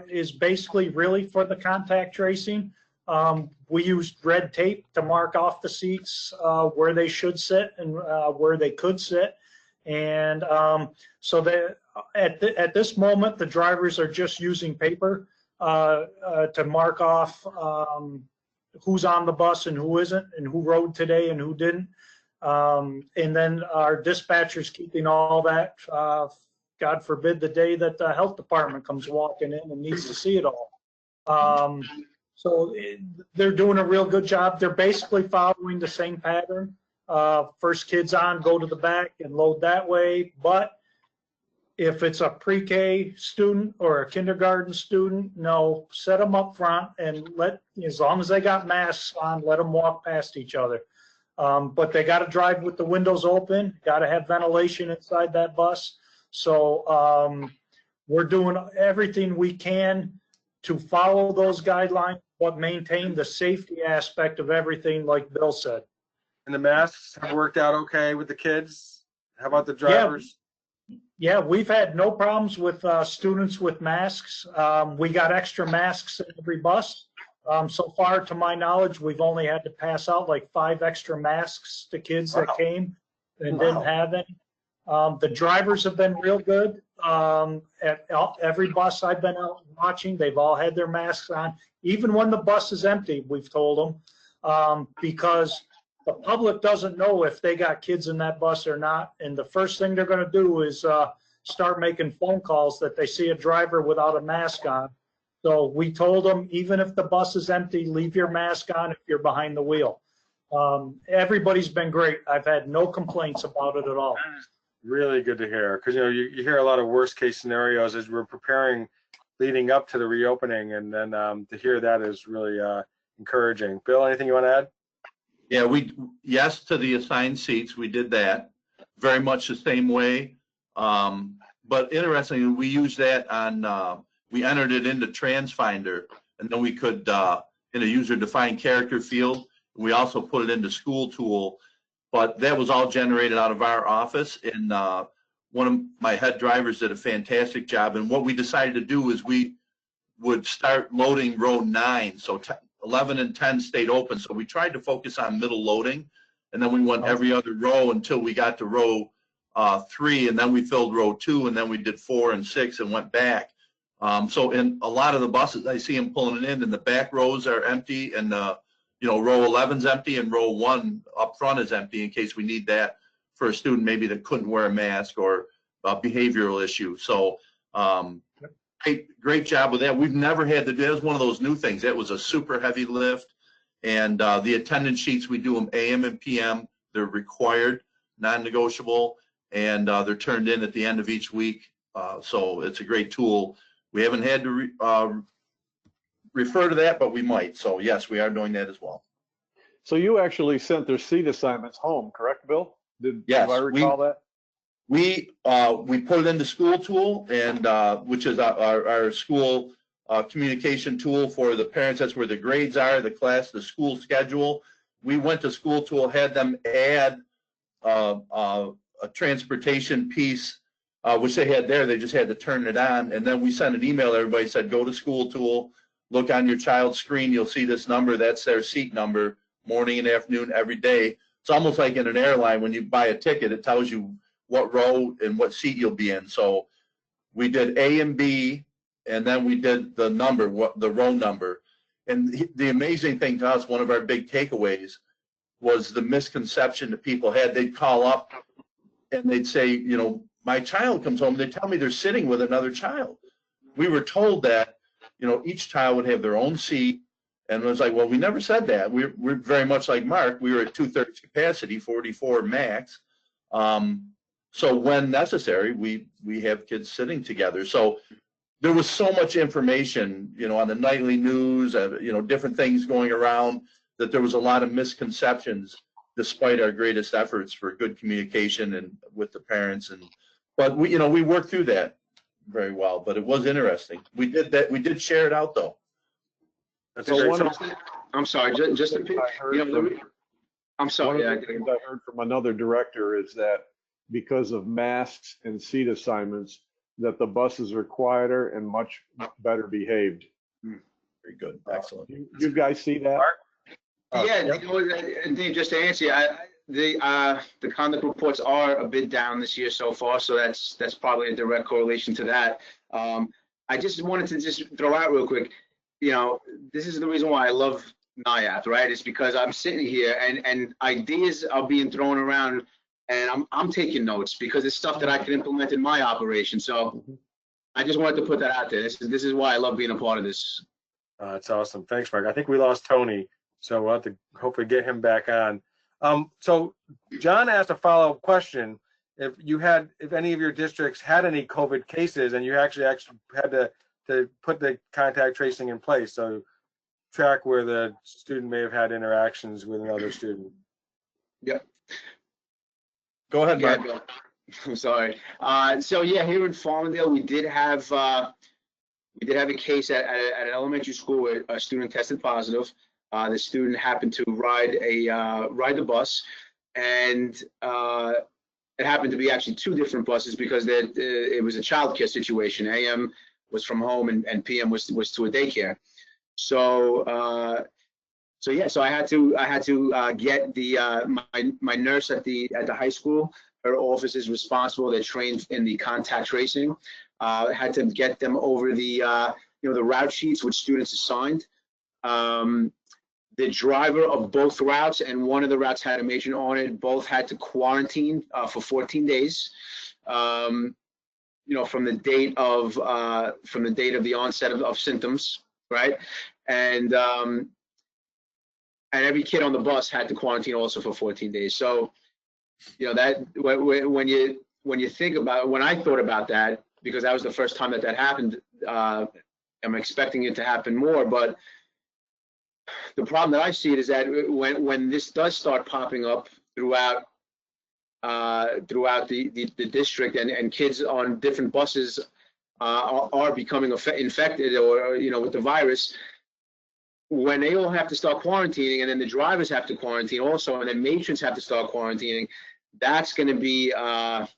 Speaker 5: is basically really for the contact tracing. We used red tape to mark off the seats where they should sit and where they could sit. And so at this moment, the drivers are just using paper to mark off who's on the bus and who isn't, and who rode today and who didn't. And then our dispatcher's keeping all that, God forbid the day that the health department comes walking in and needs to see it all. So they're doing a real good job. They're basically following the same pattern. First kids on, go to the back and load that way. But if it's a pre-K student or a kindergarten student, no, set them up front and as long as they got masks on, let them walk past each other. But they got to drive with the windows open, got to have ventilation inside that bus. So we're doing everything we can to follow those guidelines, but maintain the safety aspect of everything, like Bill said.
Speaker 2: And the masks have worked out okay with the kids? How about the drivers?
Speaker 5: Yeah, we've had no problems with students with masks. We got extra masks in every bus. So far, to my knowledge, we've only had to pass out like 5 extra masks to kids that came and didn't have any. The drivers have been real good. At every bus I've been out watching, they've all had their masks on. Even when the bus is empty, we've told them, because the public doesn't know if they got kids in that bus or not. And the first thing they're going to do is start making phone calls that they see a driver without a mask on. So we told them, even if the bus is empty, leave your mask on if you're behind the wheel. Everybody's been great. I've had no complaints about it at all.
Speaker 2: Really good to hear, because you hear a lot of worst case scenarios as we're preparing leading up to the reopening, and then to hear that is really encouraging. Bill, anything you want to add?
Speaker 6: Yeah, yes to the assigned seats. We did that very much the same way. But interestingly, we used that on, we entered it into Transfinder, and then we could, in a user-defined character field, we also put it into School Tool, but that was all generated out of our office, and one of my head drivers did a fantastic job. And what we decided to do is we would start loading row 9. So 11 and 10 stayed open. So we tried to focus on middle loading, and then we went every other row until we got to row 3, and then we filled row 2, and then we did 4 and 6 and went back. So in a lot of the buses, I see them pulling it in, and the back rows are empty, and row 11's empty, and row 1 up front is empty in case we need that for a student maybe that couldn't wear a mask or a behavioral issue. So great job with that. We've never had to do that. It was one of those new things. That was a super heavy lift. And the attendance sheets, we do them AM and PM. They're required, non-negotiable, and they're turned in at the end of each week. So it's a great tool. We haven't had to refer to that, but we might. So yes, we are doing that as well.
Speaker 4: So you actually sent their seat assignments home, correct, Bill?
Speaker 6: Yes,
Speaker 4: do I recall that?
Speaker 6: We put it in the school tool, and which is our school communication tool for the parents. That's where the grades are, the class, the school schedule. We went to school tool, had them add a transportation piece, which they had there. They just had to turn it on, and then we sent an email. Everybody said, go to school tool, look on your child's screen. You'll see this number. That's their seat number, morning and afternoon every day. It's almost like in an airline when you buy a ticket, it tells you what row and what seat you'll be in. So we did A and B, and then we did the number, the row number. And the amazing thing to us, one of our big takeaways, was the misconception that people had. They'd call up and they'd say, my child comes home, they tell me they're sitting with another child. We were told that, each child would have their own seat. And it was like, well, we never said that. We're very much like Marc. We were at 2/3 capacity, 44 max. So when necessary, we have kids sitting together. So there was so much information, on the nightly news, different things going around, that there was a lot of misconceptions, despite our greatest efforts for good communication and with the parents. But we worked through that very well. But it was interesting. We did that. We did share it out though.
Speaker 2: That's
Speaker 4: So
Speaker 2: great.
Speaker 7: I'm sorry, just a I'm sorry.
Speaker 4: One of the things I heard from another director is that because of masks and seat assignments, that the buses are quieter and much better behaved.
Speaker 6: Very good. Excellent.
Speaker 4: You guys see that?
Speaker 7: Yeah, Dave, just to answer you, the conduct reports are a bit down this year so far, so that's probably a direct correlation to that. I just wanted to just throw out real quick, this is the reason why I love NYAPT, right? It's because I'm sitting here and ideas are being thrown around, and I'm taking notes because it's stuff that I can implement in my operation. So I just wanted to put that out there. This is why I love being a part of this.
Speaker 2: That's awesome. Thanks, Marc. I think we lost Tony, so we'll have to hopefully get him back on. So John asked a follow-up question. If any of your districts had any COVID cases and you actually had to put the contact tracing in place, so track where the student may have had interactions with another student.
Speaker 7: Yep.
Speaker 6: Go ahead, Marc.
Speaker 7: Yeah, I'm sorry. So yeah, here in Farmingdale, we did have a case at an elementary school where a student tested positive. The student happened to ride the bus, and it happened to be actually 2 different buses because it was a childcare situation. AM was from home and PM was to a daycare. So I had to get my nurse at the high school. Her office is responsible. They're trained in the contact tracing. Had to get them over the the route sheets which students assigned. The driver of both routes, and one of the routes had a matron on it, both had to quarantine for 14 days. From the date of the onset of symptoms, right? And every kid on the bus had to quarantine also for 14 days. So, that when you think about, when I thought about that, because that was the first time that happened, I'm expecting it to happen more. But the problem that I see it is that when this does start popping up throughout the district, and kids on different buses are becoming infected or with the virus, when they all have to start quarantining, and then the drivers have to quarantine also, and then matrons have to start quarantining, that's going to be a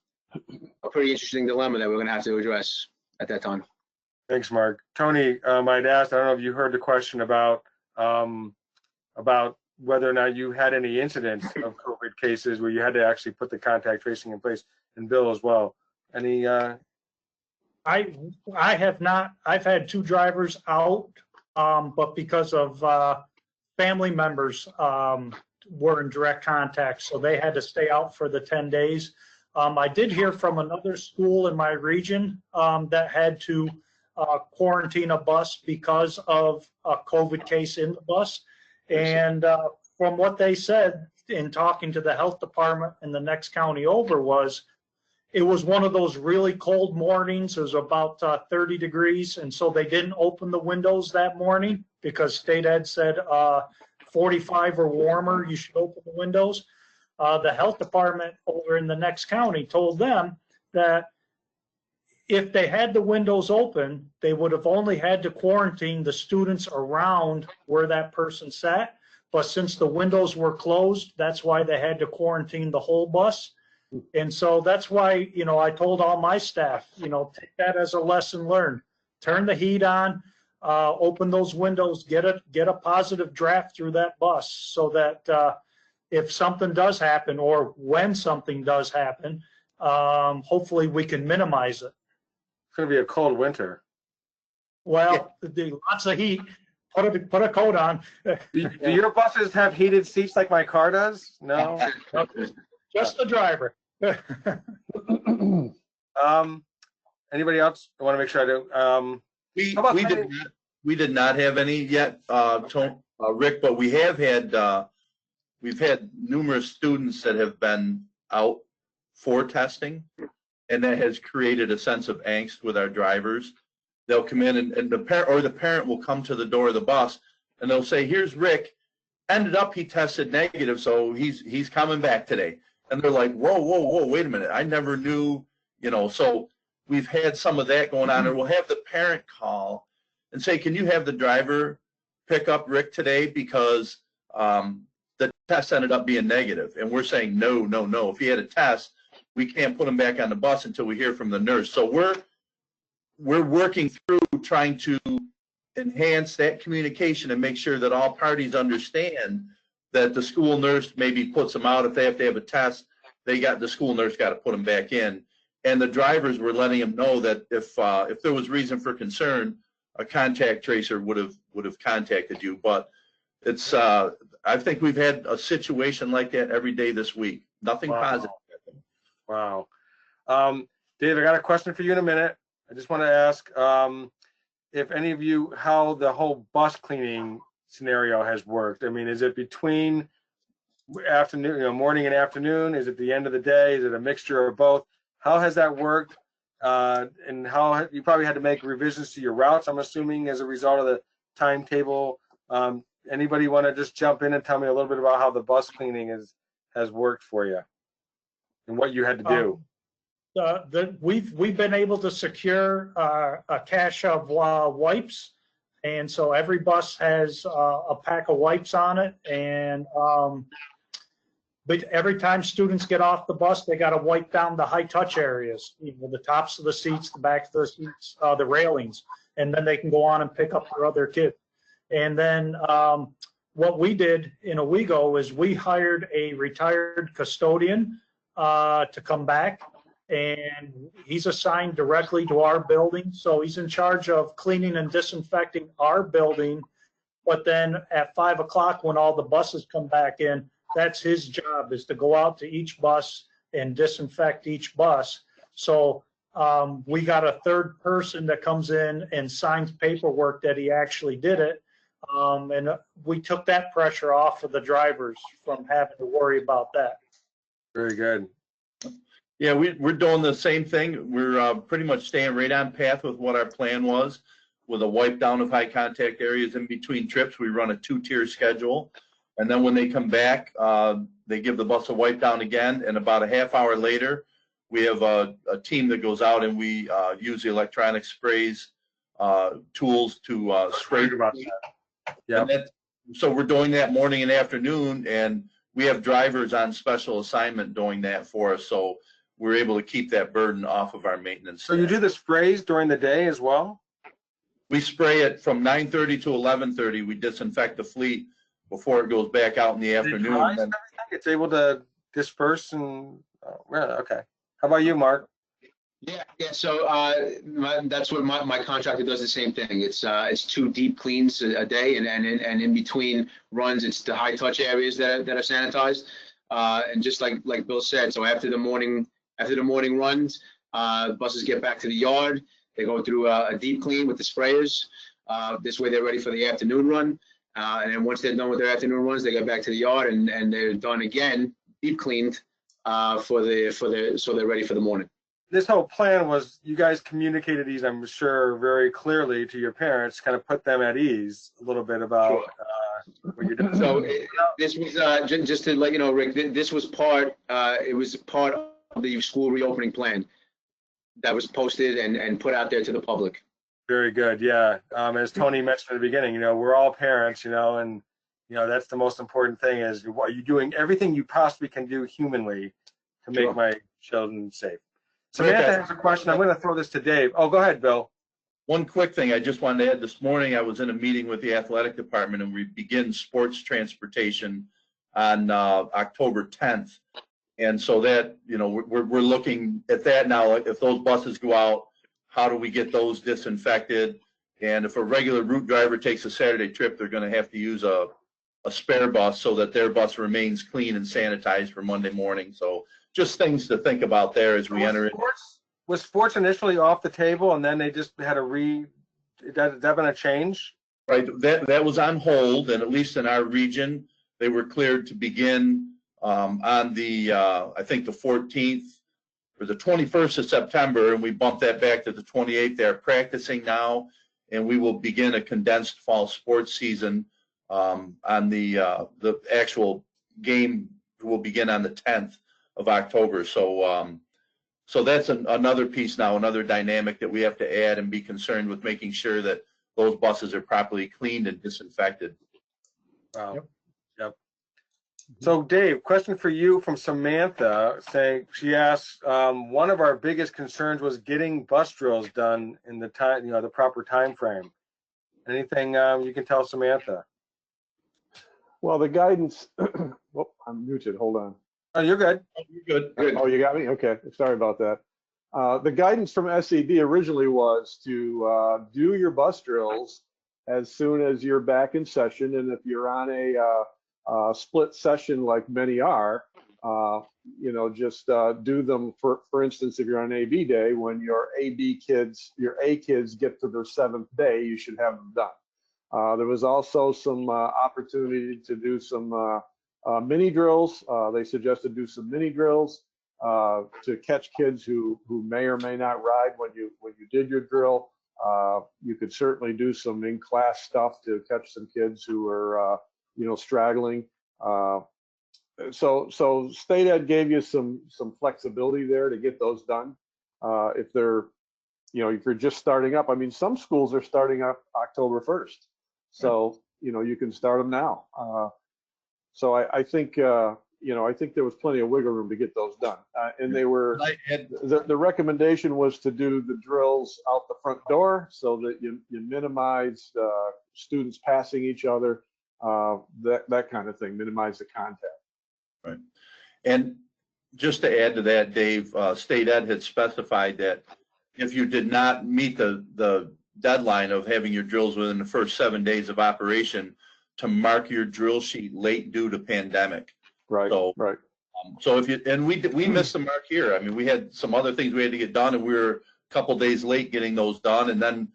Speaker 7: pretty interesting dilemma that we're going to have to address at that time.
Speaker 2: Thanks, Mark. Tony, I'd asked, I don't know if you heard the question about whether or not you had any incidents of COVID cases where you had to actually put the contact tracing in place, and Bill as well. Any?
Speaker 5: I have not. I've had 2 drivers out, but because of family members were in direct contact, so they had to stay out for the 10 days. I did hear from another school in my region that had to quarantine a bus because of a COVID case in the bus. And from what they said in talking to the health department in the next county over was, it was one of those really cold mornings. It was about 30 degrees. And so they didn't open the windows that morning because state ed said 45 or warmer, you should open the windows. The health department over in the next county told them that if they had the windows open, they would have only had to quarantine the students around where that person sat. But since the windows were closed, that's why they had to quarantine the whole bus. And so that's why, you know, I told all my staff, you know, take that as a lesson learned. Turn the heat on, open those windows, get a positive draft through that bus so that if something does happen or when something does happen, hopefully we can minimize it.
Speaker 2: It's going to be a cold winter.
Speaker 5: Well, lots of heat. Put a coat on.
Speaker 2: Do your buses have heated seats like my car does? No.
Speaker 5: Just the driver.
Speaker 2: Anybody else? I want to make sure I do.
Speaker 6: We did not have any yet, Rick, but we have had we've had numerous students that have been out for testing, and that has created a sense of angst with our drivers. They'll come in and the parent will come to the door of the bus and they'll say, "Here's Rick. Ended up he tested negative, so he's coming back today." And they're like, whoa, wait a minute. I never knew, you know. So we've had some of that going on, and we'll have the parent call and say, "Can you have the driver pick up Rick today because the test ended up being negative?" And we're saying, no. If he had a test, we can't put him back on the bus until we hear from the nurse. So we're working through trying to enhance that communication and make sure that all parties understand that the school nurse maybe puts them out if they have to have a test. The school nurse got to put them back in, and the drivers were letting them know that if there was reason for concern, a contact tracer would have contacted you. But it's I think we've had a situation like that every day this week. Nothing positive.
Speaker 2: Wow. Dave, I got a question for you in a minute. I just want to ask if any of you, how the whole bus cleaning scenario has worked. I mean, is it between afternoon, morning and afternoon? Is it the end of the day? Is it a mixture of both? How has that worked? And how you probably had to make revisions to your routes, I'm assuming, as a result of the timetable. Anybody want to just jump in and tell me a little bit about how the bus cleaning has worked for you and what you had to do?
Speaker 5: We've been able to secure a cache of wipes, and so every bus has a pack of wipes on it. And but every time students get off the bus, they got to wipe down the high touch areas, the tops of the seats, the backs of the seats, the railings, and then they can go on and pick up their other kids. And then what we did in Owego is we hired a retired custodian to come back, and he's assigned directly to our building. So he's in charge of cleaning and disinfecting our building. But then at 5 o'clock, when all the buses come back in, that's his job, is to go out to each bus and disinfect each bus. So we got a third person that comes in and signs paperwork that he actually did it. And we took that pressure off of the drivers from having to worry about that.
Speaker 2: Very good.
Speaker 6: Yeah, we're doing the same thing. We're pretty much staying right on path with what our plan was, with a wipe down of high contact areas in between trips. We run a 2-tier schedule, and then when they come back, they give the bus a wipe down again, and about a half hour later, we have a team that goes out and we use the electronic sprays tools to spray.
Speaker 2: Yeah.
Speaker 6: So we're doing that morning and afternoon, and we have drivers on special assignment doing that for us. So we're able to keep that burden off of our maintenance.
Speaker 2: So you do the sprays during the day as well?
Speaker 6: We spray it from 9:30 to 11:30. We disinfect the fleet before it goes back out in the afternoon.
Speaker 2: Dries and everything? It's able to disperse and, really? Okay. How about you, Mark?
Speaker 7: Yeah. So that's what my contractor does the same thing. It's 2 deep cleans a day, and in between runs, it's the high touch areas that are sanitized. And just like Bill said, so after the morning runs, buses get back to the yard. They go through a deep clean with the sprayers. This way, they're ready for the afternoon run. And then once they're done with their afternoon runs, they get back to the yard and they're done again, deep cleaned so they're ready for the morning.
Speaker 2: This whole plan was, you guys communicated these, I'm sure, very clearly to your parents, kind of put them at ease a little bit about what you're doing.
Speaker 7: So this was just to let you know, Rick. This was part. It was part of the school reopening plan that was posted and put out there to the public.
Speaker 2: Very good. Yeah. As Tony mentioned at the beginning, we're all parents, and that's the most important thing is, are you doing everything you possibly can do humanly to make my children safe? Samantha has a question. I'm going to throw this to Dave. Oh, go ahead, Bill.
Speaker 6: One quick thing I just wanted to add. This morning I was in a meeting with the athletic department, and we begin sports transportation on October 10th. And so that, we're looking at that now. If those buses go out, how do we get those disinfected? And if a regular route driver takes a Saturday trip, they're going to have to use a spare bus so that their bus remains clean and sanitized for Monday morning. So just things to think about there as we enter it.
Speaker 2: Was sports initially off the table, and then they just had a that been a change?
Speaker 6: Right, that was on hold, and at least in our region, they were cleared to begin on the, I think the 14th or the 21st of September, and we bumped that back to the 28th. They're practicing now, and we will begin a condensed fall sports season on the actual game will begin on the 10th of October. So that's another piece now, another dynamic that we have to add and be concerned with, making sure that those buses are properly cleaned and disinfected.
Speaker 2: Wow. Yep. So Dave, question for you from Samantha, she asked, one of our biggest concerns was getting bus drills done in the time, the proper time frame. Anything you can tell Samantha?
Speaker 4: Well, the guidance, oh, I'm muted, hold on.
Speaker 2: Oh, you're good.
Speaker 6: You're good.
Speaker 4: Oh, you got me? Okay, sorry about that. The guidance from SED originally was to do your bus drills as soon as you're back in session, and if you're on a split session like many are, just do them. For instance, if you're on AB day, when your A kids get to their 7th day, you should have them done. There was also some opportunity to do some mini drills. They suggested do some mini drills to catch kids who may or may not ride when you did your drill. You could certainly do some in-class stuff to catch some kids who are straggling. So state ed gave you some flexibility there to get those done. If they're if you're just starting up, I mean, some schools are starting up October 1st, so you can start them now. So I think I think there was plenty of wiggle room to get those done, and they were. The recommendation was to do the drills out the front door so that you minimize students passing each other, that kind of thing, minimize the contact.
Speaker 6: Right, and just to add to that, Dave, state ed had specified that if you did not meet the deadline of having your drills within the first 7 days of operation, to mark your drill sheet late due to pandemic.
Speaker 4: Right.
Speaker 6: So,
Speaker 4: right.
Speaker 6: So if you, and we missed the mark here. I mean, we had some other things we had to get done, and we were a couple days late getting those done. And then,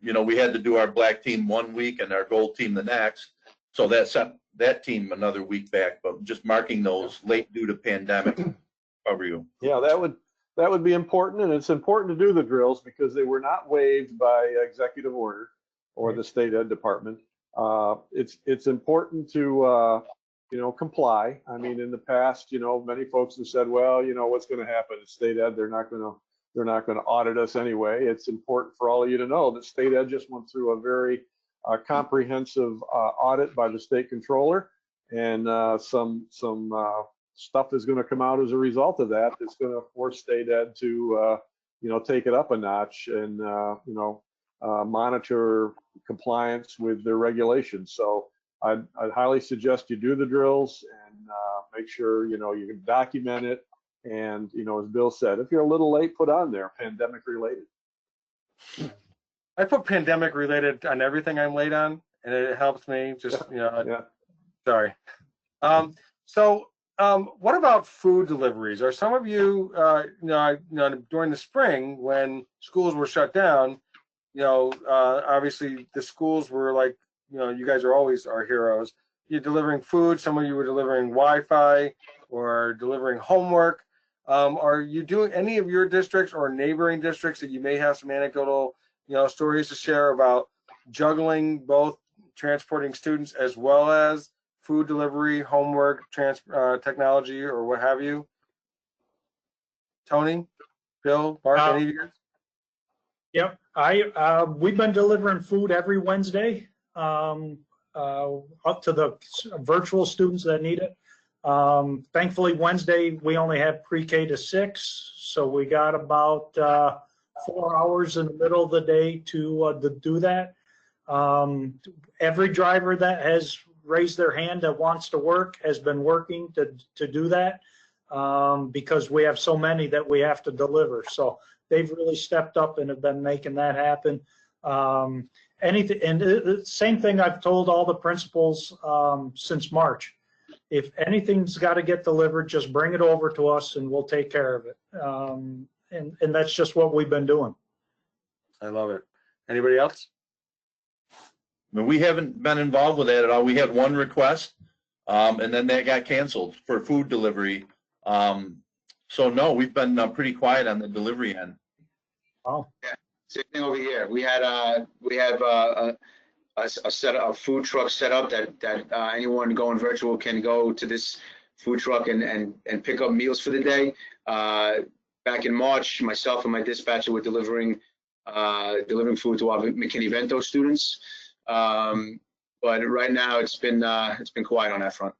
Speaker 6: we had to do our black team 1 week and our gold team the next. So that set that team another week back. But just marking those late due to pandemic. Cover you.
Speaker 4: Yeah, that would be important, and it's important to do the drills because they were not waived by executive order or the state ed department. It's important to comply. I mean, in the past, many folks have said, well, what's going to happen at state ed? They're not going to audit us anyway. It's important for all of you to know that state ed just went through a very comprehensive audit by the state controller, and some stuff is going to come out as a result of that. It's going to force state ed to take it up a notch, and monitor compliance with their regulations. So I'd highly suggest you do the drills and make sure, you know, you can document it. And, you know, as Bill said, if you're a little late, put on there pandemic related.
Speaker 2: I put pandemic related on everything I'm late on, and it helps me just, you know,
Speaker 4: Yeah.
Speaker 2: sorry. What about food deliveries? Are some of you, during the spring when schools were shut down, you know, obviously the schools were like, you know, you guys are always our heroes. You're delivering food. Some of you were delivering Wi-Fi or delivering homework. Are you doing any of your districts or neighboring districts that you may have some anecdotal, you know, stories to share about juggling both transporting students as well as food delivery, homework, technology, or what have you? Tony, Bill, Mark, any of you?
Speaker 5: Yep, we've been delivering food every Wednesday up to the virtual students that need it. Thankfully, Wednesday we only have pre-K to 6, so we got about 4 hours in the middle of the day to do that. Every driver that has raised their hand that wants to work has been working to do that because we have so many that we have to deliver. So they've really stepped up and have been making that happen. Anything, and the same thing I've told all the principals since March. If anything's got to get delivered, just bring it over to us and we'll take care of it. And that's just what we've been doing.
Speaker 2: I love it. Anybody else?
Speaker 6: We haven't been involved with that at all. We had one request, and then that got canceled for food delivery. So no, we've been pretty quiet on the delivery end.
Speaker 5: Oh,
Speaker 7: yeah, same thing over here. We have a food truck set up that anyone going virtual can go to this food truck and pick up meals for the day. Back in March, myself and my dispatcher were delivering food to our McKinney-Vento students. But right now it's been quiet on that front.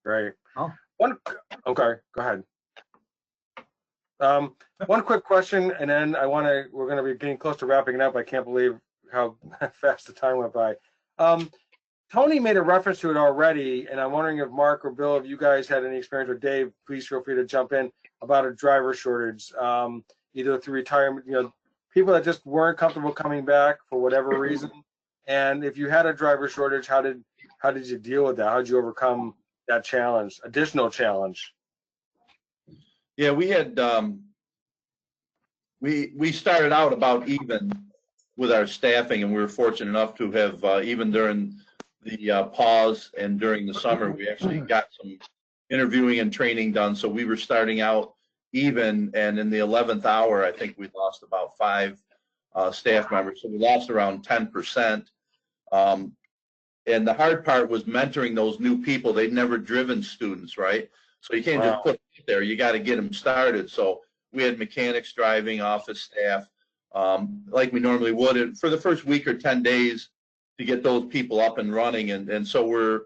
Speaker 2: Great.
Speaker 5: Oh.
Speaker 2: Okay, go ahead. One quick question, and then we're gonna be getting close to wrapping it up. I can't believe how fast the time went by. Tony made a reference to it already, and I'm wondering if Mark or Bill, if you guys had any experience, or Dave, please feel free to jump in about a driver shortage, either through retirement, you know, people that just weren't comfortable coming back for whatever reason. And if you had a driver shortage, how did you deal with that? How did you overcome that challenge, additional challenge?
Speaker 6: Yeah, we had we started out about even with our staffing, and we were fortunate enough to have even during the pause and during the summer, we actually got some interviewing and training done. So we were starting out even, and in the 11th hour, I think we lost about 5 staff members. So we lost around 10%. And the hard part was mentoring those new people. They'd never driven students, right? So you can't just put them there. You got to get them started. So we had mechanics driving, office staff, like we normally would. And for the first week or 10 days to get those people up and running. And so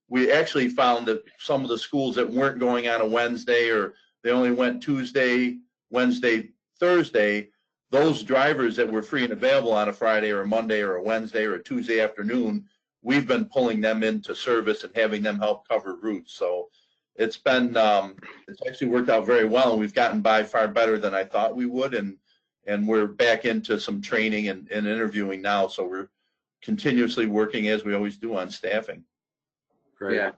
Speaker 6: we actually found that some of the schools that weren't going on a Wednesday, or they only went Tuesday, Wednesday, Thursday, those drivers that were free and available on a Friday or a Monday or a Wednesday or a Tuesday afternoon, we've been pulling them into service and having them help cover routes. So it's been, it's actually worked out very well, and we've gotten by far better than I thought we would. And we're back into some training and interviewing now. So we're continuously working, as we always do, on staffing.
Speaker 2: Great.
Speaker 7: Yeah.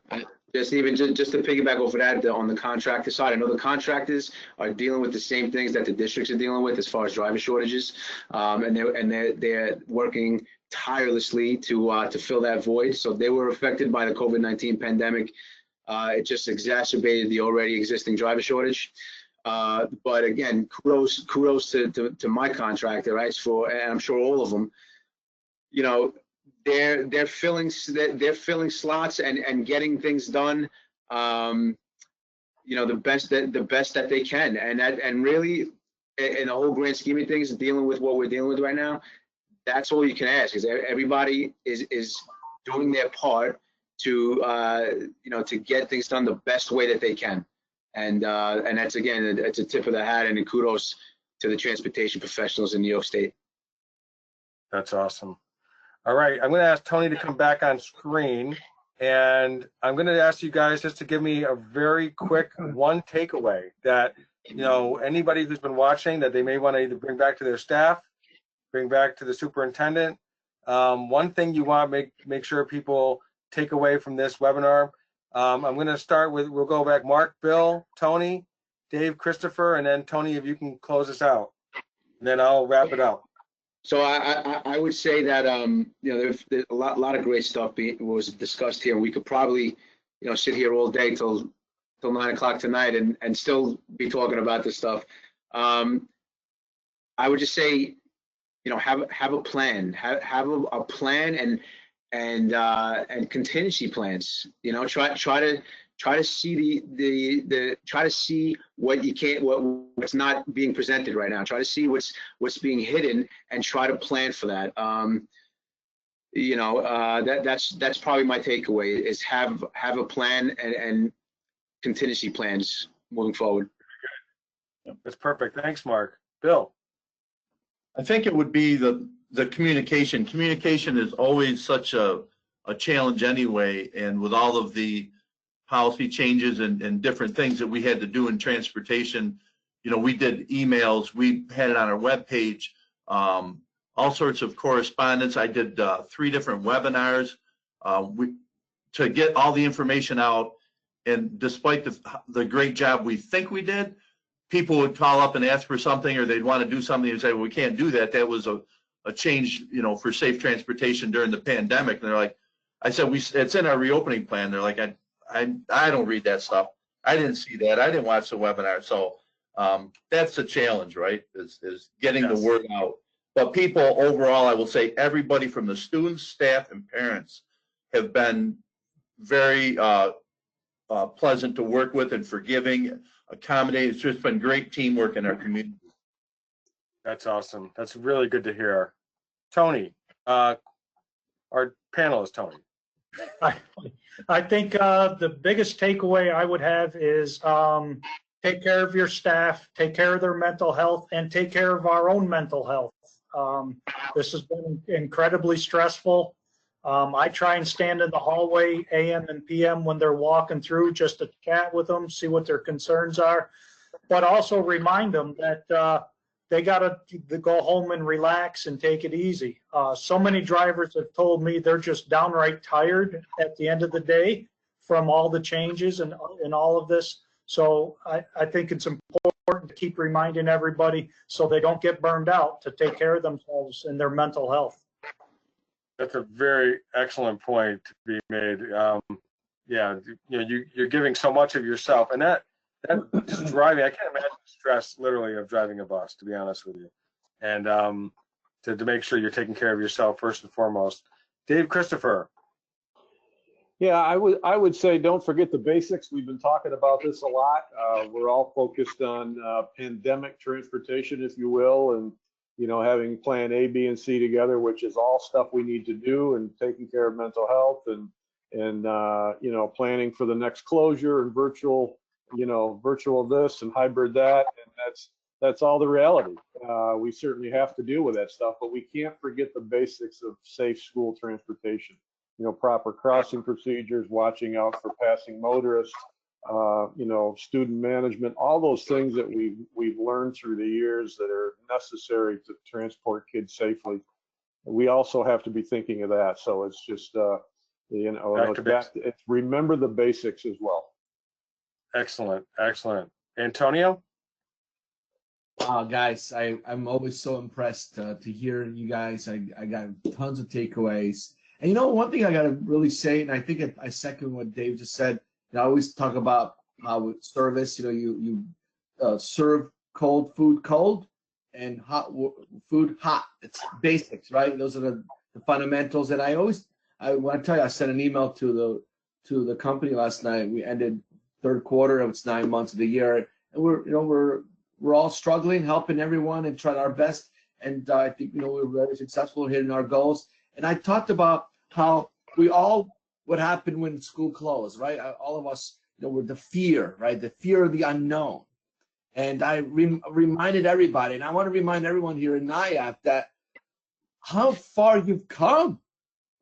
Speaker 7: Just to piggyback over that, on the contractor side, I know the contractors are dealing with the same things that the districts are dealing with as far as driver shortages, and they're working tirelessly to fill that void. So they were affected by the COVID-19 pandemic. It just exacerbated the already existing driver shortage. But again, kudos to my contractor, right? And I'm sure all of them, you know, they're filling slots and getting things done, you know, the best that they can, and really, in the whole grand scheme of things, dealing with what we're dealing with right now, that's all you can ask, is everybody is doing their part to you know, to get things done the best way that they can, and that's, again, it's a tip of the hat and kudos to the transportation professionals in New York State.
Speaker 2: That's awesome. All right, I'm going to ask Tony to come back on screen, and I'm going to ask you guys just to give me a very quick one takeaway that, you know, anybody who's been watching that they may want to either bring back to their staff, bring back to the superintendent. One thing you want to make sure people take away from this webinar. I'm going to start with, we'll go back, Marc, Bill, Tony, Dave, Christopher, and then Tony, if you can close us out, and then I'll wrap it up.
Speaker 7: So I would say that you know, there's a lot of great stuff was discussed here. We could probably, you know, sit here all day till 9 o'clock tonight and still be talking about this stuff. I would just say, you know, have a plan, have a plan and contingency plans. You know, try to see try to see what you can't, what's not being presented right now. Try to see what's being hidden and try to plan for that. You know, that's probably my takeaway is have a plan and contingency plans moving forward.
Speaker 2: That's perfect. Thanks, Marc. Bill.
Speaker 6: I think it would be the communication. Communication is always such a challenge anyway, and with all of the policy changes and different things that we had to do in transportation, you know, we did emails, we had it on our webpage, all sorts of correspondence. I did 3 different webinars to get all the information out, and despite the great job we think we did, people would call up and ask for something, or they'd want to do something and say, well, we can't do that. That was a change, you know, for safe transportation during the pandemic. And they're like, I said, it's in our reopening plan. They're like, I don't read that stuff. I didn't see that. I didn't watch the webinar. So that's the challenge, right? Is getting the word out. But people overall, I will say everybody from the students, staff, and parents have been very pleasant to work with and forgiving, accommodating. It's just been great teamwork in our community.
Speaker 2: That's awesome. That's really good to hear. Tony, our panelist, Tony.
Speaker 5: I think the biggest takeaway I would have is take care of your staff, take care of their mental health, and take care of our own mental health. This has been incredibly stressful. I try and stand in the hallway AM and PM when they're walking through just to chat with them, see what their concerns are, but also remind them that they got to go home and relax and take it easy. So many drivers have told me they're just downright tired at the end of the day from all the changes and all of this. So I think it's important to keep reminding everybody so they don't get burned out to take care of themselves and their mental health.
Speaker 2: That's a very excellent point to be made. Yeah, you know, you're giving so much of yourself, and that just driving. I can't imagine the stress, literally, of driving a bus. To be honest with you, and to make sure you're taking care of yourself first and foremost. Dave, Christopher.
Speaker 4: Yeah, I would say don't forget the basics. We've been talking about this a lot. We're all focused on pandemic transportation, if you will, and you know, having plan A, B, and C together, which is all stuff we need to do, and taking care of mental health and you know, planning for the next closure and virtual, you know, virtual this and hybrid that, and that's all the reality. We certainly have to deal with that stuff, but we can't forget the basics of safe school transportation. You know, proper crossing procedures, watching out for passing motorists, you know, student management, all those things that we've learned through the years that are necessary to transport kids safely. We also have to be thinking of that. So it's just, you know, it's remember the basics as well.
Speaker 2: Excellent, excellent. Antonio?
Speaker 3: Guys, I'm always so impressed to hear you guys. I got tons of takeaways. And you know, one thing I got to really say, and I think I second what Dave just said, I always talk about how service, you know, you serve cold food cold and hot food hot. It's basics, right? Those are the fundamentals. And I want to tell you, I sent an email to the company last night. We ended third quarter, it's 9 months of the year, and we're all struggling, helping everyone and trying our best. And I think, you know, we're very successful in hitting our goals. And I talked about how what happened when school closed, right? All of us, you know, were the fear, right? The fear of the unknown. And I reminded everybody, and I want to remind everyone here in NYAPT that how far you've come.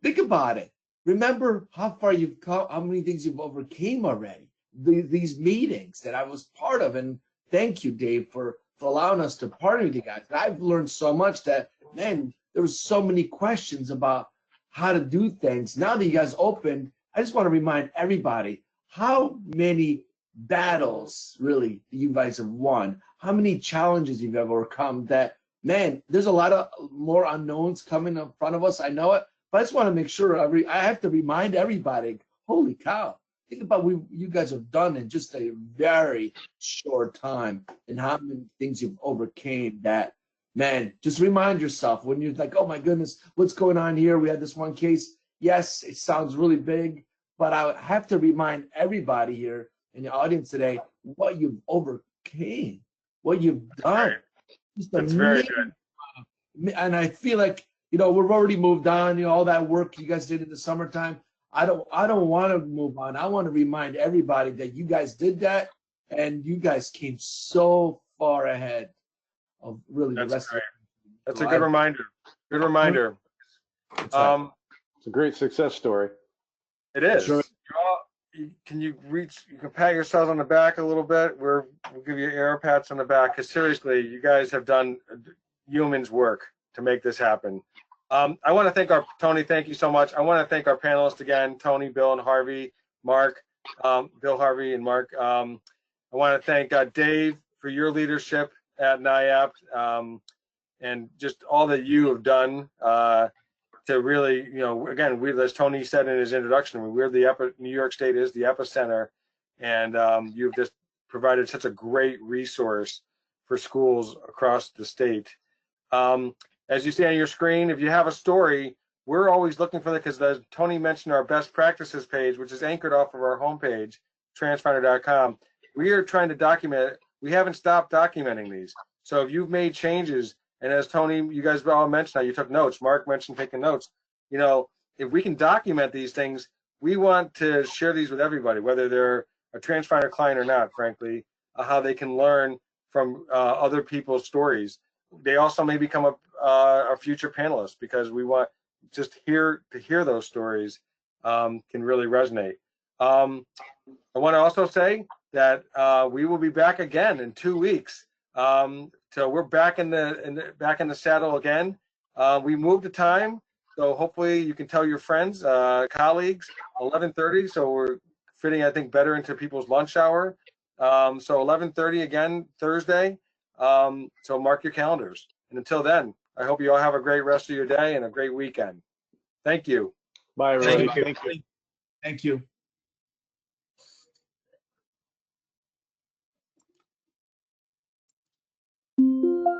Speaker 3: Think about it. Remember how far you've come, how many things you've overcame already. These meetings that I was part of, and thank you, Dave, for allowing us to partner with you guys. I've learned so much that, man, there was so many questions about how to do things. Now that you guys opened, I just want to remind everybody how many battles really you guys have won, how many challenges you've ever overcome. That, man, there's a lot of more unknowns coming in front of us. I know it, but I just want to make sure I have to remind everybody, holy cow, think about what you guys have done in just a very short time and how many things you've overcame. That, man, just remind yourself when you're like, oh my goodness, what's going on here? We had this one case. Yes, it sounds really big, but I have to remind everybody here in the audience today what you've overcame, what you've done.
Speaker 2: That's very good.
Speaker 3: And I feel like, we've already moved on, all that work you guys did in the summertime. I don't want to move on. I want to remind everybody that you guys did that, and you guys came so far ahead of really the rest of it.
Speaker 2: That's a good reminder. Good reminder.
Speaker 3: That's right.
Speaker 4: It's a great success story.
Speaker 2: It is.
Speaker 3: Sure.
Speaker 2: You can pat yourselves on the back a little bit. We'll give you air pats on the back, because seriously, you guys have done yeoman's work to make this happen. I want to thank Tony, thank you so much. I want to thank our panelists again, Tony, Bill, and Harvey, Marc, Bill, Harvey, and Marc. I want to thank Dave for your leadership at NYAPT, and just all that you have done to really, again, as Tony said in his introduction, New York State is the epicenter, and you've just provided such a great resource for schools across the state. As you see on your screen, if you have a story, we're always looking for that, because as Tony mentioned, our best practices page, which is anchored off of our homepage, transfinder.com, we are trying to document it. We haven't stopped documenting these. So if you've made changes, and as Tony, you guys all mentioned, you took notes, Marc mentioned taking notes, if we can document these things, we want to share these with everybody, whether they're a Transfinder client or not, frankly, how they can learn from other people's stories. They also may become a future panelist, because we want just to hear those stories can really resonate. I want to also say that we will be back again in 2 weeks. So we're back in the saddle again. We moved the time, so hopefully you can tell your friends, colleagues, 11:30. So we're fitting, I think, better into people's lunch hour. So 11:30 again Thursday. So mark your calendars. And until then, I hope you all have a great rest of your day and a great weekend. Thank you.
Speaker 4: Bye, everybody.
Speaker 3: Thank you. Thank you.